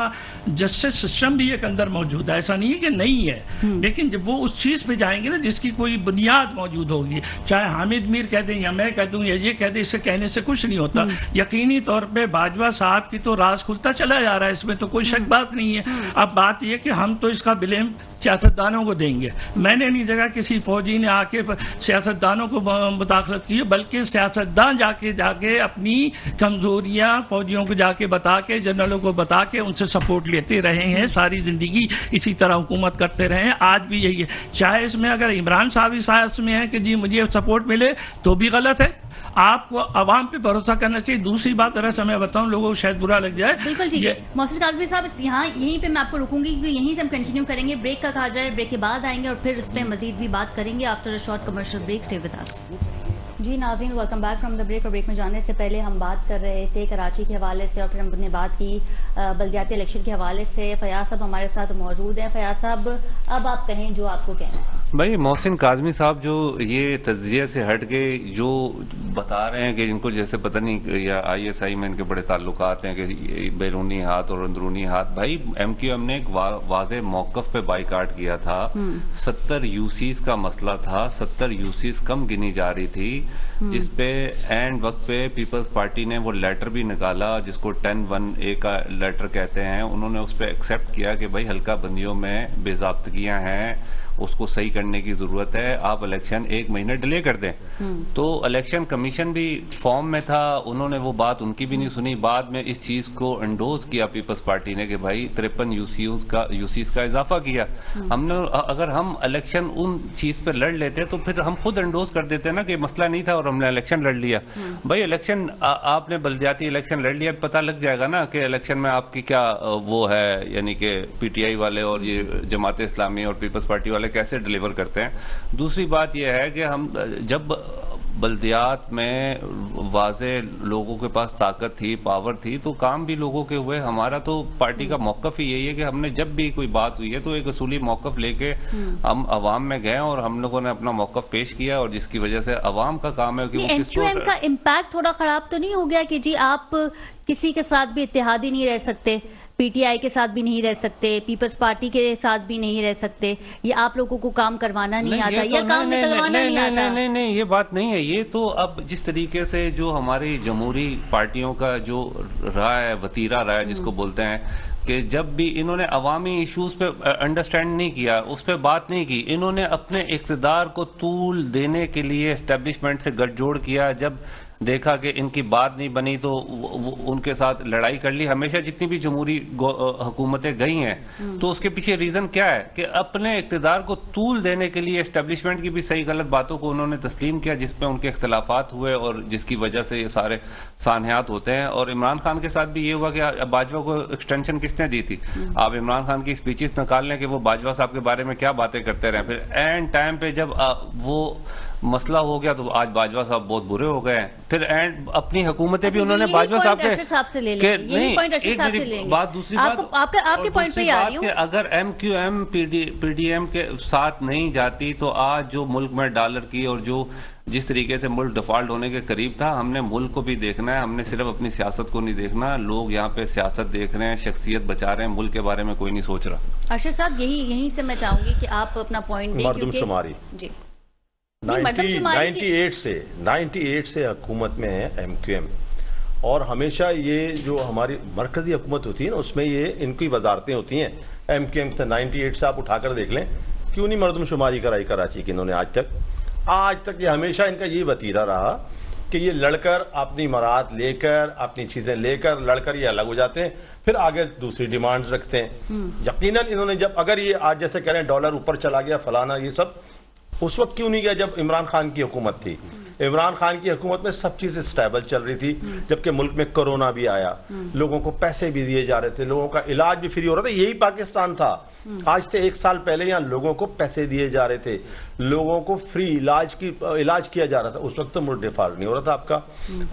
जस्टिस सिस्टम भी एक अंदर मौजूद है, ऐसा नहीं है कि नहीं है। लेकिन जब वो उस चीज़ पे जाएंगे ना जिसकी कोई बुनियाद मौजूद होगी, चाहे हामिद मीर कह दें या मैं कह दूं या ये कह दें, इससे कहने से कुछ नहीं होता। यकीनी तौर पे बाजवा साहब की तो राज खुलता चला जा रहा है, इसमें तो कोई शक बात नहीं है। अब बात यह कि हम तो इसका ब्लेम सियासतदानों को देंगे। मैंने नहीं जगह किसी फौजी ने आके सियासतदानों को मुदाखलत की, बल्कि सियासतदान जाके अपनी कमजोरियां फौजियों को जाके बता के, जनरलों को बता के उनसे सपोर्ट लेते रहे हैं। सारी जिंदगी इसी तरह हुकूमत करते रहे हैं, आज भी यही है। चाहे इसमें अगर इमरान साहब इस आयत में है कि जी मुझे सपोर्ट मिले तो भी गलत है। आपको अवाम पे भरोसा करना चाहिए। दूसरी बात अगर समय बताऊं, लोगों को शायद बुरा लग जाए। बिल्कुल ठीक है मोहसिन काज़मी साहब, यहाँ यहीं पे मैं आपको रुकूंगी क्योंकि यहीं से हम कंटिन्यू करेंगे। ब्रेक का कहा जाए, ब्रेक के बाद आएंगे और फिर इस पे मजीद भी बात करेंगे after a short commercial break. Stay with us. जी नाज़रीन, welcome back from the break. और ब्रेक में जाने से पहले हम बात कर रहे थे कराची के हवाले से और फिर हमने बात की बल्दियाती इलेक्शन के हवाले से। फयाज साहब हमारे साथ मौजूद हैं। फयाज साहब, अब आप कहें जो आपको कहना है। भाई, मोहसिन काज़मी साहब जो ये तज्जिया से हट के जो बता रहे हैं कि इनको जैसे पता नहीं या ISI में इनके बड़े ताल्लुकात हैं कि बैरूनी हाथ और अंदरूनी हाथ। भाई, MQM ने एक वाज़े मौक़िफ़ पे बाइकाट किया था। 70 UCs का मसला था, 70 UCs कम गिनी जा रही थी, जिसपे एंड वक्त पे पीपल्स पार्टी ने वो लेटर भी निकाला जिसको 10(1)A का लेटर कहते हैं। उन्होंने उस पर एक्सेप्ट किया कि भाई हल्का बंदियों में बेज़ाब्तगियां हैं, उसको सही करने की जरूरत है, आप इलेक्शन 1 महीने डिले कर दें। तो इलेक्शन कमीशन भी फॉर्म में था, उन्होंने वो बात उनकी भी नहीं सुनी। बाद में इस चीज को एंडोज किया पीपल्स पार्टी ने कि भाई 53 UCs का इजाफा किया। हमने अगर हम इलेक्शन उन चीज पे लड़ लेते तो फिर हम खुद एंडोज कर देते ना कि मसला नहीं था और हमने इलेक्शन लड़ लिया। भाई, इलेक्शन आपने बल्दियाती इलेक्शन लड़ लिया, पता लग जाएगा ना कि इलेक्शन में आपकी क्या वो है, यानी कि PTI वाले और ये जमात इस्लामी और पीपल्स पार्टी वाले कैसे डिलीवर करते हैं। दूसरी बात यह है कि हम जब बल्दियात में वाजे लोगों के पास ताकत थी, पावर थी, तो काम भी लोगों के हुए। हमारा तो पार्टी का मौकफ ही यही है कि हमने जब भी कोई बात हुई है तो एक असूली मौकफ लेके हम अवाम में गए और हम लोगों ने अपना मौकफ पेश किया, और जिसकी वजह से अवाम का काम है कि MQM का इम्पैक्ट थोड़ा खराब तो नहीं हो गया कि जी आप किसी के साथ भी इत्तेहादी नहीं रह सकते, PTI के साथ भी नहीं रह सकते, पीपल्स पार्टी के साथ भी नहीं रह सकते, ये आप लोगों को काम करवाना नहीं आता या काम निकलवाना नहीं आता? नहीं, ये बात नहीं है। ये तो अब जिस तरीके से जो हमारी जमहूरी पार्टियों का जो रहा है, वतीरा रहा है जिसको बोलते हैं, कि जब भी इन्होंने अवामी इश्यूज पे अंडरस्टैंड नहीं किया, उस पर बात नहीं की, इन्होंने अपने इक़्तिदार को तूल देने के लिए एस्टेब्लिशमेंट से गठजोड़ किया। जब देखा कि इनकी बात नहीं बनी तो उनके साथ लड़ाई कर ली। हमेशा जितनी भी जमहूरी हुकूमतें गई हैं तो उसके पीछे रीजन क्या है कि अपने इक़्तिदार को तूल देने के लिए एस्टेब्लिशमेंट की भी सही गलत बातों को उन्होंने तस्लीम किया, जिसपे उनके इख्तलाफात हुए और जिसकी वजह से ये सारे सानहात होते हैं। और इमरान खान के साथ भी ये हुआ कि बाजवा को एक्सटेंशन किसने दी थी? आप इमरान खान की स्पीचेस निकाल लें कि वो बाजवा साहब के बारे में क्या बातें करते रहे, फिर एंड टाइम पे जब वो मसला हो गया तो आज बाजवा साहब बहुत बुरे हो गए। फिर एंड अपनी हुकूमतें भी उन्होंने बाजवा साहब से ले लेंगे, नहीं बात दूसरी बात आपके पॉइंट पे आ रही हूं। अगर MQM PDM के साथ नहीं जाती तो आज जो मुल्क में डॉलर की और जो जिस तरीके से मुल्क डिफॉल्ट होने के करीब था, हमने मुल्क को भी देखना है, हमने सिर्फ अपनी सियासत को नहीं देखना। लोग यहाँ पे सियासत देख रहे हैं, शख्सियत बचा रहे हैं, मुल्क के बारे में कोई नहीं सोच रहा। अरशद साहब यहीं से मैं चाहूंगी कि आप अपना पॉइंट दें, मरदमशुमारी जी 98 से हुकूमत में है MQM, और हमेशा ये जो हमारी मरकजी हुकूमत होती है ना उसमें ये इनकी वजारतें होती हैं। MQM से 98 से आप उठाकर देख लें, क्यों नहीं मरदमशुमारी कराई कराची की इन्होंने आज तक ये हमेशा इनका ये वतीरा रहा कि ये लड़कर अपनी मराद लेकर अपनी चीजें लेकर लड़कर ये अलग हो जाते हैं, फिर आगे दूसरी डिमांड्स रखते हैं। यकीनन इन्होंने जब अगर ये आज जैसे कह रहे हैं डॉलर ऊपर चला गया फलाना ये सब, उस वक्त क्यों नहीं गया जब इमरान खान की हुकूमत थी? इमरान खान की हुकूमत में सब चीजें स्टेबल चल रही थी, जबकि मुल्क में कोरोना भी आया, लोगों को पैसे भी दिए जा रहे थे, लोगों का इलाज भी फ्री हो रहा था। यही पाकिस्तान था। आज से 1 साल पहले यहाँ लोगों को पैसे दिए जा रहे थे, लोगों को फ्री इलाज किया जा रहा था। उस वक्त तो मुल्क डिफॉल्ट नहीं हो रहा था आपका।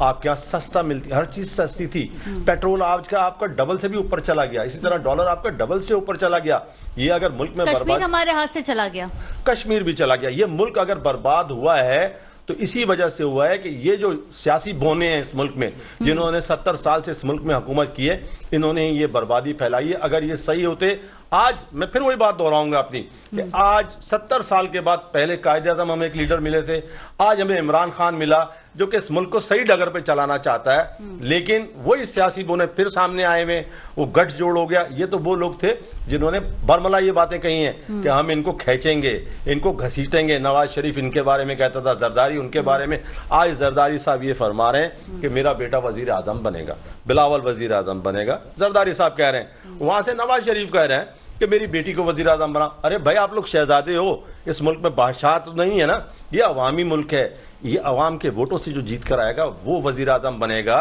आपके यहाँ सस्ता मिलती, हर चीज सस्ती थी। पेट्रोल आज का आपका डबल से भी ऊपर चला गया, इसी तरह डॉलर आपका डबल से ऊपर चला गया। ये अगर मुल्क में कश्मीर हमारे हाथ से चला गया, कश्मीर भी चला गया। ये मुल्क अगर बर्बाद हुआ है तो इसी वजह से हुआ है कि ये जो सियासी बोने हैं इस मुल्क में, जिन्होंने 70 साल से इस मुल्क में हुकूमत की है, इन्होंने ये बर्बादी फैलाई है। अगर ये सही होते, आज मैं फिर वही बात दोहराऊंगा अपनी कि आज 70 साल के बाद पहले कायदे-आज़म हमें एक लीडर मिले थे, आज हमें इमरान खान मिला जो कि इस मुल्क को सही डगर पे चलाना चाहता है। लेकिन वही सियासी बोने फिर सामने आए हुए, वो गठजोड़ हो गया। ये तो वो लोग थे जिन्होंने बरमला ये बातें कही हैं कि हम इनको खींचेंगे, इनको घसीटेंगे। नवाज शरीफ इनके बारे में कहता था, जरदारी उनके बारे में। आज जरदारी साहब ये फरमा रहे हैं कि मेरा बेटा वजीर आजम बनेगा, बिलावल वजीर आजम बनेगा। जरदारी साहब कह रहे हैं, वहां से नवाज शरीफ कह रहे हैं कि मेरी बेटी को वजीर आजम बना। अरे भाई आप लोग शहजादे हो, इस मुल्क में बादशाह तो नहीं है ना, ये अवामी मुल्क है। ये अवाम के वोटों से जो जीत कर आएगा वो वजीर आजम बनेगा।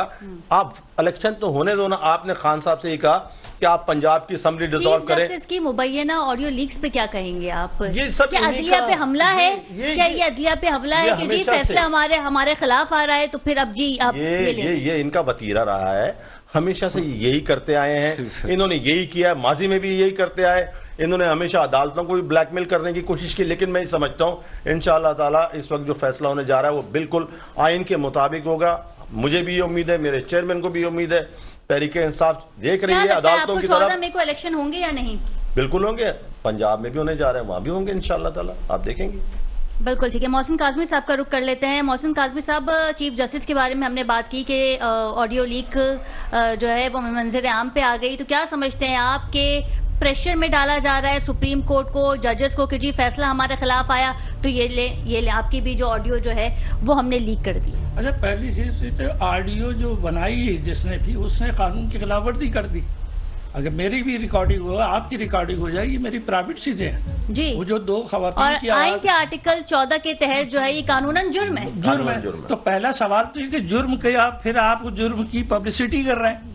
आप इलेक्शन तो होने दो ना। आपने खान साहब से ही कहा कि आप पंजाब की असेंबली डिसॉल्व करें। जस्टिस की मुबैना ऑडियो लीक्स पे क्या कहेंगे आप? ये सब क्या अदलिया पे हमला है? क्या ये अदलिया पे हमला है कि जी फैसला हमारे खिलाफ आ रहा है तो फिर अब जी आप ये इनका वतीरा रहा है, हमेशा से यही करते आए हैं। इन्होंने यही किया, माजी में भी यही करते आए। इन्होंने हमेशा अदालतों को भी ब्लैकमेल करने की कोशिश की। लेकिन मैं समझता हूं इंशाअल्लाह ताला इस वक्त जो फैसला होने जा रहा है वो बिल्कुल आइन के मुताबिक होगा। मुझे भी ये उम्मीद है, मेरे चेयरमैन को भी ये उम्मीद है। तहरीक इंसाफ देख रही है अदालतों की तरफ। 14 मई को इलेक्शन होंगे या नहीं? बिल्कुल होंगे, पंजाब में भी होने जा रहे हैं, वहां भी होंगे इंशाअल्लाह ताला, आप देखेंगे। बिल्कुल ठीक है। मोहसिन काज़मी साहब का रुख कर लेते हैं। मोहसिन काज़मी साहब, चीफ जस्टिस के बारे में हमने बात की कि ऑडियो लीक जो है वो मंजर आम पे आ गई, तो क्या समझते हैं आप कि प्रेशर में डाला जा रहा है सुप्रीम कोर्ट को, जजेस को कि जी फैसला हमारे खिलाफ आया तो ये ले आपकी भी जो ऑडियो जो है वो हमने लीक कर दी? अच्छा, पहली चीज तो ऑडियो जो बनाई है जिसने भी, उसने कानून की खिलाफवर्जी कर दी। अगर मेरी भी रिकॉर्डिंग हो, आपकी रिकॉर्डिंग हो जाएगी, मेरी प्राइवेट चीजें हैं जी। वो जो 2 खवातीन की आइन के आर्टिकल 14 के तहत जो है ये कानूनन जुर्म है। जुर्म है। तो पहला सवाल तो ये कि जुर्म किया, फिर आप जुर्म की पब्लिसिटी कर रहे हैं।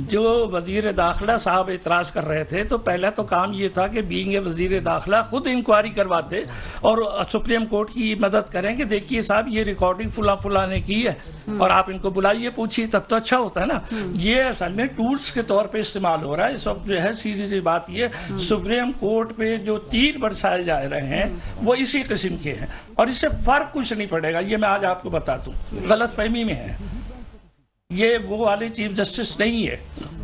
जो वजीर दाखिला साहब इतराज कर रहे थे तो पहला तो काम ये था कि बीइंग वजीर दाखिला खुद इंक्वायरी करवाते और सुप्रीम कोर्ट की मदद करें कि देखिए साहब ये रिकॉर्डिंग फुला ने की है और आप इनको बुलाइए, पूछिए, तब तो अच्छा होता है ना। ये असल में टूल्स के तौर पे इस्तेमाल हो रहा है इस वक्त। जो है सीधी सी बात ये, सुप्रीम कोर्ट पे जो तीर बरसाए जा रहे हैं वो इसी किस्म के हैं और इससे फर्क कुछ नहीं पड़ेगा। ये मैं आज आपको बता दूं, गलत फहमी में है। ये वो वाले चीफ जस्टिस नहीं है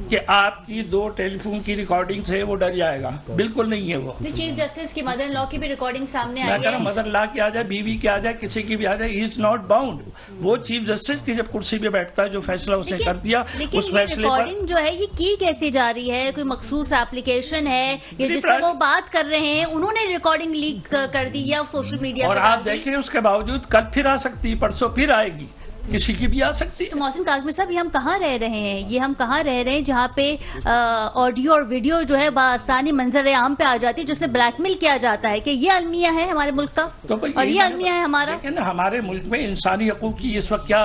कि आपकी 2 टेलीफोन की रिकॉर्डिंग से वो डर जाएगा, बिल्कुल नहीं है वो। चीफ जस्टिस की मदर लॉ की भी रिकॉर्डिंग सामने आई है। मदर लॉ की आ जाए, बीवी की आ जाए, किसी की भी आ जाए, इज नॉट बाउंड। वो चीफ जस्टिस की जब कुर्सी पे बैठता है, जो फैसला उसने कर दिया उस फैसले पर। रिकॉर्डिंग जो है ये की कैसे जा रही है? कोई मखसूस एप्लीकेशन है ये जिससे वो बात कर रहे हैं, उन्होंने रिकॉर्डिंग लीक कर दी या सोशल मीडिया और आप देखें उसके बावजूद कल फिर आ सकती है, परसों फिर आएगी। किसी की भी आ सकती है। तो मोहसिन काज़मी साहब, ये हम कहाँ रह रहे हैं? ये हम कहाँ रह रहे हैं जहाँ पे ऑडियो और वीडियो जो है बासानी मंजर आम पे आ जाती है, जिससे ब्लैकमेल किया जाता है कि ये अलमिया है हमारे मुल्क का तो भाई और ये अलमिया है हमारा। लेकिन हमारे मुल्क में इंसानी हकूक की इस वक्त क्या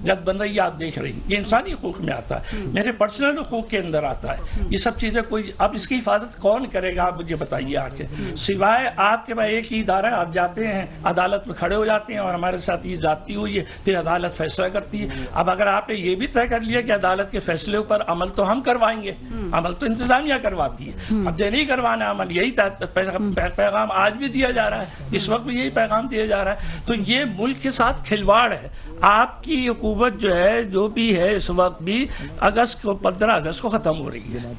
जद बन रही है आप देख रही हैं, ये इंसानी हकूक में आता है, मेरे पर्सनल हकूक के अंदर आता है। ये सब चीजें कोई, अब इसकी हिफाजत कौन करेगा आप मुझे बताइए आके, सिवाय आपके पास एक ही इदारा, आप जाते हैं अदालत में खड़े हो जाते हैं और हमारे साथ ये जाती हुई है, फिर अदालत फैसला करती है। अब अगर आपने ये भी तय कर लिया कि अदालत के फैसले पर अमल तो हम करवाएंगे, अमल तो इंतजामिया करवाती है, अब जो नहीं करवाना अमल, यही पैगाम आज भी दिया जा रहा है, इस वक्त भी यही पैगाम दिया जा रहा है। तो ये मुल्क के साथ खिलवाड़ है। आपकी हुकूमत जो है, जो भी है इस वक्त भी, अगस्त को 15 अगस्त को खत्म हो रही है,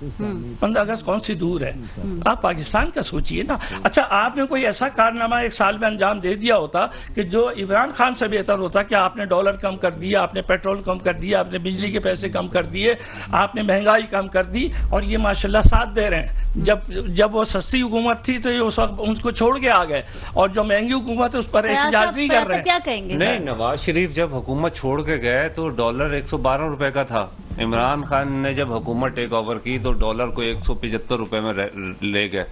15 अगस्त कौन सी दूर है, आप पाकिस्तान का सोचिए ना। अच्छा, आपने कोई ऐसा कारनामा एक साल में अंजाम दे दिया होता कि जो इमरान खान से बेहतर होता कि आपने डॉलर कम कर दिया, आपने पेट्रोल कम कर दिया, आपने बिजली के पैसे कम कर दिए, आपने महंगाई कम कर दी, और ये माशाल्लाह साथ दे रहे हैं। जब वो सस्ती हुकूमत थी तो ये उस वक्त उनको छोड़ के आ गए, और जो महंगी हुकूमत है उस पर एहतजाज नहीं कर रहे हैं। क्या कहेंगे? नहीं, नवाज शरीफ जब हुकूमत छोड़ के गए तो डॉलर 112 रुपए का था। इमरान खान ने जब हुकूमत टेक ओवर की तो डॉलर को 175 रुपए में ले गए।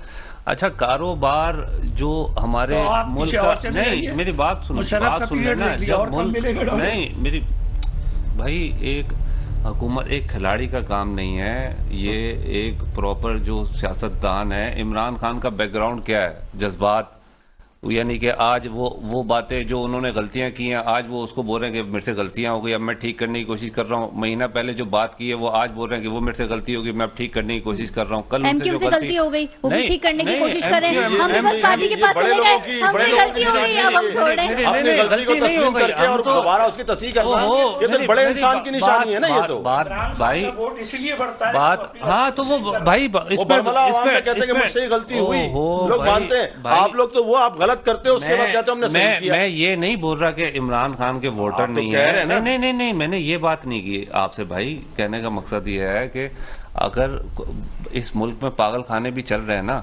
अच्छा, कारोबार जो हमारे तो मुल्क का, नहीं मेरी बात सुनो, बात सुन लेना, जब मुल्क, नहीं मेरी भाई, एक हुकूमत एक खिलाड़ी का काम नहीं है, ये एक प्रॉपर जो सियासतदान है। इमरान खान का बैकग्राउंड क्या है? जज्बात, यानी कि आज वो बातें जो उन्होंने गलतियां की हैं, आज वो उसको बोल रहे हैं कि मेरे से गलतियां हो गई, अब मैं ठीक करने की कोशिश कर रहा हूं। महीना पहले जो बात की है वो आज बोल रहे हैं कि वो मेरे से गलती होगी, मैं अब ठीक करने की कोशिश कर रहा हूं। कल एमक्यूएम से गलती हो गई, वो भी ठीक करने की कोशिश कर रहे हैं। हम भी बस पार्टी के पास चले गए, हमसे गलती हो गई, अब हम छोड़ रहे हैं। अपनी गलती को तस्लीम करके और दोबारा उसकी तस्दीक करना, ये तो बड़े इंसान की निशानी है ना। ये तो बात भाई, वोट इसलिए बढ़ता है बात, हाँ तो वो भाई इस पर मुझसे गलती हुई, लोग मानते हैं। आप लोग तो वो आप गलत करते हो, उसके बाद कहते हो हमने सही किया। मैं ये नहीं बोल रहा कि इमरान खान के वोटर नहीं है, नहीं, मैंने ये बात नहीं की आपसे भाई। कहने का मकसद ये है कि अगर इस मुल्क में पागल खाने भी चल रहे हैं ना,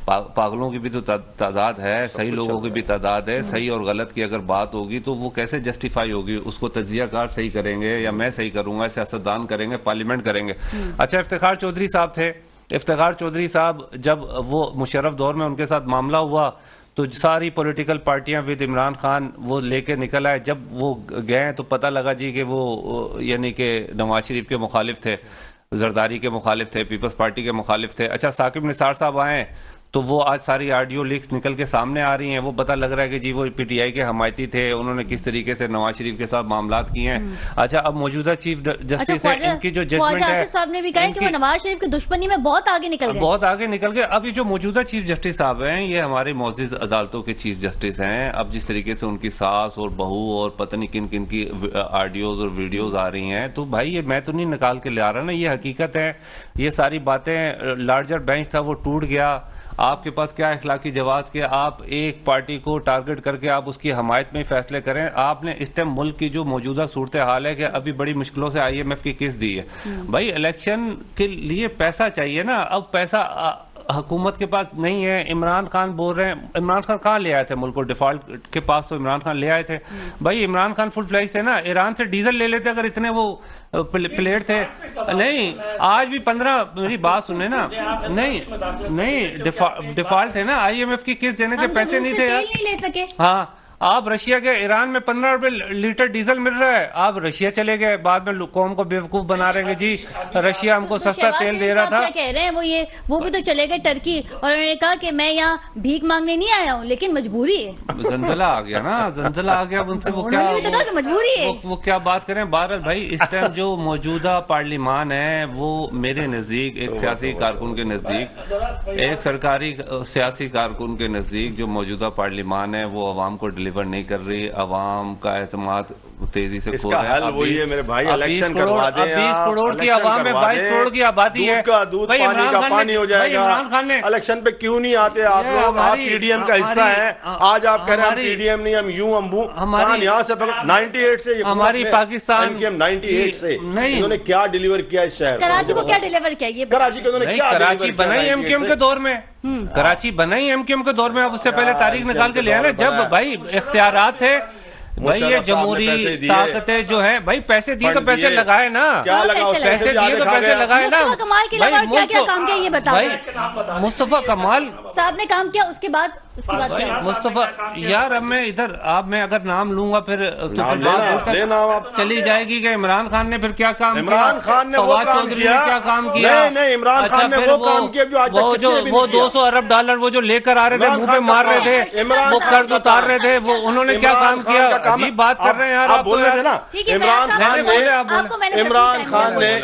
पागलों की भी तो तादाद है, सही लोगों की भी तादाद है। सही और गलत की अगर बात होगी तो वो कैसे जस्टिफाई होगी? उसको तज्जियाकार सही करेंगे या मैं सही करूंगा, सियासतदान करेंगे, पार्लियामेंट करेंगे। अच्छा, इफ्तिखार चौधरी साहब थे, इफ्तिखार चौधरी साहब जब वो मुशर्रफ दौर में उनके साथ मामला हुआ तो सारी पॉलिटिकल पार्टियां विद इमरान खान वो लेके निकल आए। जब वो गए तो पता लगा जी कि वो यानी कि नवाज शरीफ के मुखालिफ थे, जरदारी के मुखालिफ थे, पीपल्स पार्टी के मुखालिफ थे। अच्छा, साकिब निसार साहब आए तो वो आज सारी ऑडियो लीक्स निकल के सामने आ रही हैं, वो पता लग रहा है कि जी वो पीटीआई के हमायती थे, उन्होंने किस तरीके से नवाज शरीफ के साथ मामलात किए हैं। अच्छा, अब मौजूदा चीफ जस्टिस है, इनकी जो जजमेंट है, साहब ने भी कहा कि वो नवाज शरीफ की दुश्मनी में बहुत आगे निकल गए, बहुत आगे निकल गए। अब ये जो मौजूदा चीफ जस्टिस साहब हैं, ये हमारे मौजूद अदालतों के चीफ जस्टिस हैं। अब जिस तरीके से उनकी सास और बहू और पता नहीं किन किन की ऑडियोज और वीडियोज आ रही हैं, तो भाई ये मैं तो नहीं निकाल के ले आ रहा ना, ये हकीकत है। ये सारी बातें, लार्जर बेंच था वो टूट गया। आपके पास क्या इखलाकी जवाब कि आप एक पार्टी को टारगेट करके आप उसकी हमायत में फैसले करें? आपने इस टाइम मुल्क की जो मौजूदा सूरत हाल है कि अभी बड़ी मुश्किलों से IMF की किस्त दी है। भाई इलेक्शन के लिए पैसा चाहिए ना, अब पैसा हुकूमत के पास नहीं है। इमरान खान बोल रहे हैं, इमरान खान कहाँ ले आए थे मुल्क को? डिफॉल्ट के पास तो इमरान खान ले आए थे। भाई इमरान खान फुल फ्लैश थे ना, ईरान से डीजल ले लेते अगर इतने वो प्लेट थे। नहीं, आज भी 15, मेरी बात सुने ना, नहीं डिफॉल्ट थे ना, IMF की किस्त देने के पैसे नहीं थे, नहीं ले सके। हाँ, आप रशिया के, ईरान में 15 रुपए लीटर डीजल मिल रहा है, आप रशिया चले गए, बाद में कौम को बेवकूफ बना रहे हैं जी रशिया हमको सस्ता तेल दे रहा था। क्या कह रहे हैं वो भी तो चले गए टर्की, और उन्होंने कहा कि मैं यहाँ भीख मांगने नहीं आया हूँ, लेकिन मजबूरी है। जंजला आ गया ना, जंजला आ गया उनसे। वो क्या, मजबूरी है, वो क्या बात करें। भारत भाई इस टाइम जो मौजूदा पार्लियामान है, वो मेरे नजदीक एक सियासी कारकुन के नजदीक, एक सरकारी सियासी कारकुन के नजदीक जो मौजूदा पार्लियामान है वो अवाम को डिलीवर नहीं कर रही। अवाम का एतमाद तेजी से इसका हल वही है मेरे भाई, इलेक्शन करवा दें। 20 करोड़ की आवाम में 22 करोड़ की आबादी है, दूध पानी का पानी हो जाएगा। इलेक्शन पे क्यों नहीं आते आप लोग? आप PDM का हिस्सा हैं, आज आप कह रहे हैं हम PDM नहीं, हम यूं हम हमारे यहाँ से 98 से हमारी पाकिस्तान 98 से इन्होंने क्या डिलीवर किया इस शहर? कराची को क्या डिलीवर किया? ये कराची को उन्होंने क्या? कराची बनाई MQM के दौर में, कराची बनाई MQM के दौर में। अब उससे पहले तारीख निकाल के ले आए ना, जब भाई इख्तियारात थे, भाई ये जमहूरी ताकतें जो है, भाई पैसे दिए तो पैसे लगाए ना, क्या लगा, पैसे दिए तो पैसे लगाए ना। मुस्तफा कमाल के अलावा क्या क्या काम किया ये बताओ। भाई मुस्तफा कमाल साहब ने काम किया, उसके बाद क्या? मुस्तफा यार, अब मैं इधर मैं अगर नाम लूंगा फिर तो बात चली जाएगी कि इमरान खान ने फिर क्या काम किया, इमरान खान ने फवाद चौधरी ने क्या काम किया। नहीं, इमरान खान ने वो काम किया जो आज तक किसी ने भी नहीं किया। 200 अरब डॉलर वो जो लेकर आ रहे थे, मुंह पे मार रहे थे, वो कर्ज उतार रहे थे, वो उन्होंने क्या काम किया? अजीब बात कर रहे हैं यार आप बोल रहे थे ना।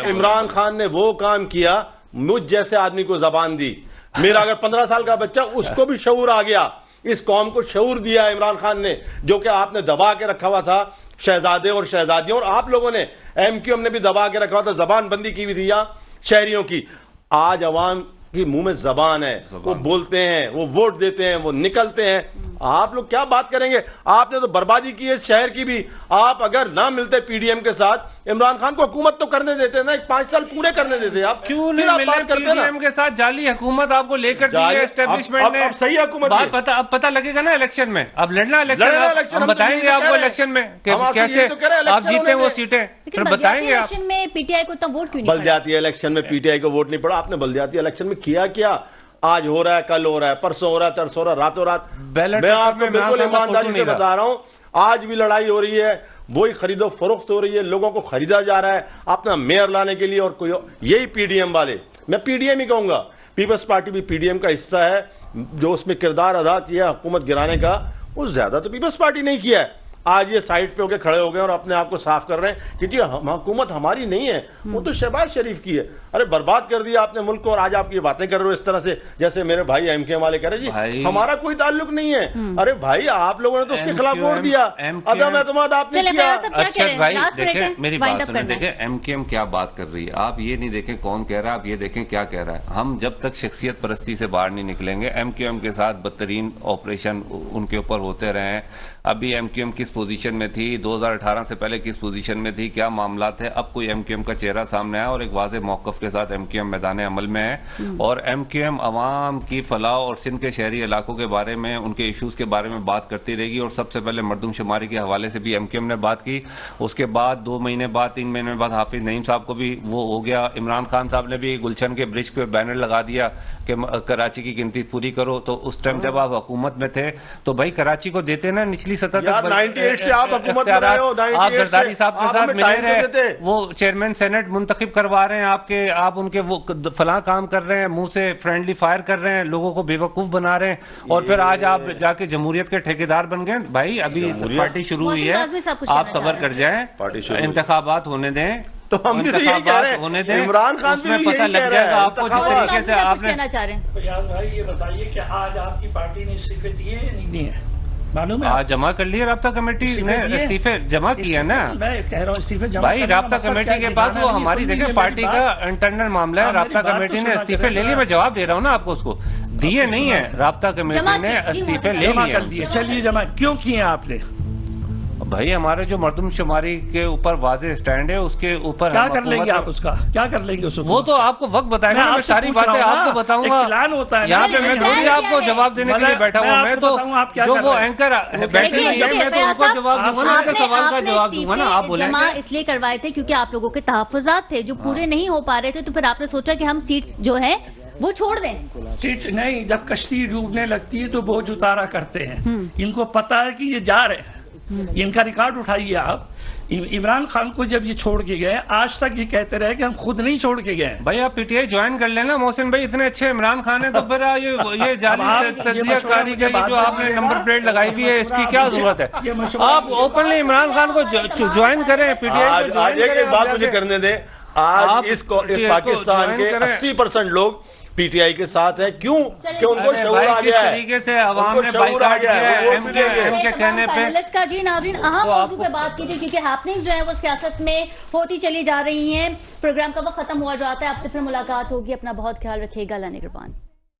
इमरान खान ने वो काम किया, मुझ जैसे आदमी को जबान दी। मेरा अगर 15 साल का बच्चा, उसको भी शऊर आ गया, इस कौम को शऊर दिया इमरान खान ने, जो कि आपने दबा के रखा हुआ था शहजादे और शहजादियों, और आप लोगों ने एमक्यूएम ने भी दबा के रखा हुआ था, जबान बंदी की भी थी शहरियों की। आज अवाम की मुंह में जबान है, वो बोलते हैं, वो वोट देते हैं, वो निकलते हैं। आप लोग क्या बात करेंगे? आपने तो बर्बादी की है शहर की भी। आप अगर ना मिलते पीडीएम के साथ, इमरान खान को हुकूमत तो करने देते ना, 5 साल पूरे करने देते। आप क्यों नहीं मिले पीडीएम के साथ? जाली हुकूमत आपको लेकर दी है एस्टेब्लिशमेंट ने। अब सही हुकूमत अब पता लगेगा ना इलेक्शन में, अब लड़ना इलेक्शन, हम बताएंगे आपको इलेक्शन में कैसे आप जीते वो सीटें, फिर बताएंगे। इलेक्शन में पीटीआई को इतना वोट क्यों नहीं? बल्दियाती इलेक्शन में पीटीआई को वोट नहीं पड़ा। आपने बल्दियाती इलेक्शन में किया क्या? आज हो रहा है, कल हो रहा है, परसों हो रहा है, तरसों हो रहा है, रातों रात। मैं आपको बिल्कुल ईमानदारी से बता रहा हूं, आज भी लड़ाई हो रही है, वही खरीदो फरोख्त हो रही है, लोगों को खरीदा जा रहा है अपना मेयर लाने के लिए, और कोई यही पीडीएम वाले, मैं पीडीएम ही कहूंगा, पीपल्स पार्टी भी पीडीएम का हिस्सा है, जो उसमें किरदार अदा किया हुकूमत गिराने का, वो ज्यादा तो पीपल्स पार्टी नहीं किया है। आज ये साइड पे होके खड़े हो गए और अपने आप को साफ कर रहे हैं, क्योंकि हुकूमत हमारी नहीं है, वो तो शहबाज शरीफ की है। अरे बर्बाद कर दिया आपने मुल्क को, और आज आप ये बातें कर रहे हो इस तरह से, जैसे मेरे भाई एमकेएम वाले कह रहे जी हमारा कोई ताल्लुक नहीं है। अरे भाई, आप लोगों ने तो उसके खिलाफ वोट दिया, अदम एतमाद आपने किया। अच्छा भाई देखें, मेरी बात सुने, देखें एमकेएम क्या बात कर रही है, आप ये नहीं देखें कौन कह रहा है, आप ये देखें क्या कह रहा है। हम जब तक शख्सियत परस्ती से बाहर नहीं निकलेंगे, एमकेएम के साथ बदतरीन ऑपरेशन उनके ऊपर होते रहे हैं। अभी एमक्यूएम किस पोजीशन में थी, 2018 से पहले किस पोजीशन में थी, क्या मामला थे, अब कोई एमक्यूएम का चेहरा सामने आया और एक वाज़ेह मौक़िफ़ के साथ एमक्यूएम मैदान अमल में है, और एमक्यूएम अवाम की फलाह और सिंध के शहरी इलाकों के बारे में, उनके इशूज़ के बारे में बात करती रहेगी। और सबसे पहले मरदमशुमारी के हवाले से भी एमक्यूएम ने बात की, उसके बाद 2 महीने बाद 3 महीने बाद हाफिज नईम साहब को भी वो हो गया। इमरान खान साहब ने भी गुलशन के ब्रिज पे बैनर लगा दिया कि कराची की गिनती पूरी करो। तो उस टाइम जब आप हुकूमत में थे तो भाई कराची को देते ना निचली सतह तक। 98 से आप हुकूमत में रहे हो, आप जरदारी साहब के साथ मिले रहे, वो चेयरमैन सेनेट मुंतखब करवा रहे हैं आपके, आप उनके वो फलां काम कर रहे हैं, मुंह से फ्रेंडली फायर कर रहे हैं, लोगों को बेवकूफ बना रहे हैं, और फिर आज आप जाके जमहूरियत के ठेकेदार बन गए। भाई अभी पार्टी शुरू हुई है, आप सब्र कर जाएं, इंतखाबात होने दें, तो हम भी यही कह रहे हैं, होने दें, इमरान खान उसमें पता लग जाएगा आपको जिस तरीके से आपने कहना चाह रहे हैं। यार भाई ये बताइए कि आज आपकी पार्टी ने इस्तीफे दिए या नहीं दिए? मालूम है आज जमा कर लिए, राब्ता कमेटी ने इस्तीफे जमा किया ना। मैं कह रहा हूँ इस्तीफे जमा भाई राब्ता कमेटी के पास वो हमारी देखें पार्टी का इंटरनल मामला है, राब्ता कमेटी ने इस्तीफे ले लिए। मैं जवाब दे रहा हूँ ना आपको, उसको दिए नहीं है, राब्ता कमेटी ने इस्तीफे ले लिए। चलिए जमा क्यों किए आपने? भाई हमारे जो मरदमशुमारी के ऊपर वाज़ेह स्टैंड है, उसके ऊपर क्या कर लेंगे आप, उसका क्या कर लेंगे उसको? वो तो आपको वक्त बताएगा, मैं सारी बातें आपको बताऊंगा। प्लान होता है यहाँ पे मैं थोड़ी आपको जवाब देने के लिए बैठा हुआ, मैं तो जो वो एंकर बैठे हुए हैं मैं तो उनको जवाब दूंगा ना, उनके सवाल का जवाब दूंगा ना। आप बोले जमा इसलिए करवाए थे क्योंकि आप लोगों के तहफ्फुज़ात थे जो पूरे नहीं हो पा रहे थे, तो फिर आपने सोचा कि हम सीट्स जो है वो छोड़ दें। सीट्स नहीं, जब कश्ती डूबने लगती है तो बोझ उतारा करते हैं। इनको पता है कि ये जा रहे हैं, इनका रिकॉर्ड उठाइए आप। इमरान खान को जब ये छोड़ के गए, आज तक ये कहते रहे कि हम खुद नहीं छोड़ के गए। भाई आप पीटीआई ज्वाइन कर लेना मोहसिन भाई, इतने अच्छे इमरान खान है तो फिर ये जाली तज्जियाकारी की जो आपने नंबर प्लेट लगाई हुई है, इसकी क्या जरूरत है? आप ओपनली इमरान खान को ज्वाइन करें, पीटीआई को। आज एक बात मुझे करने दें, आज इस पाकिस्तान के 80% लोग पीटीआई के साथ है। क्यों? कि उनको शऊर आ गया है, तरीके से अवाम ने बाइकाट किया है एमके कहने पे। का जी नाज़रीन अहम मौजू पे बात की थी, क्योंकि हैपनिंग जो है वो सियासत में होती चली जा रही हैं। प्रोग्राम का वक्त खत्म हुआ जाता है, आपसे फिर मुलाकात होगी। अपना बहुत ख्याल रखिएगा। अल्लाह निगहबान।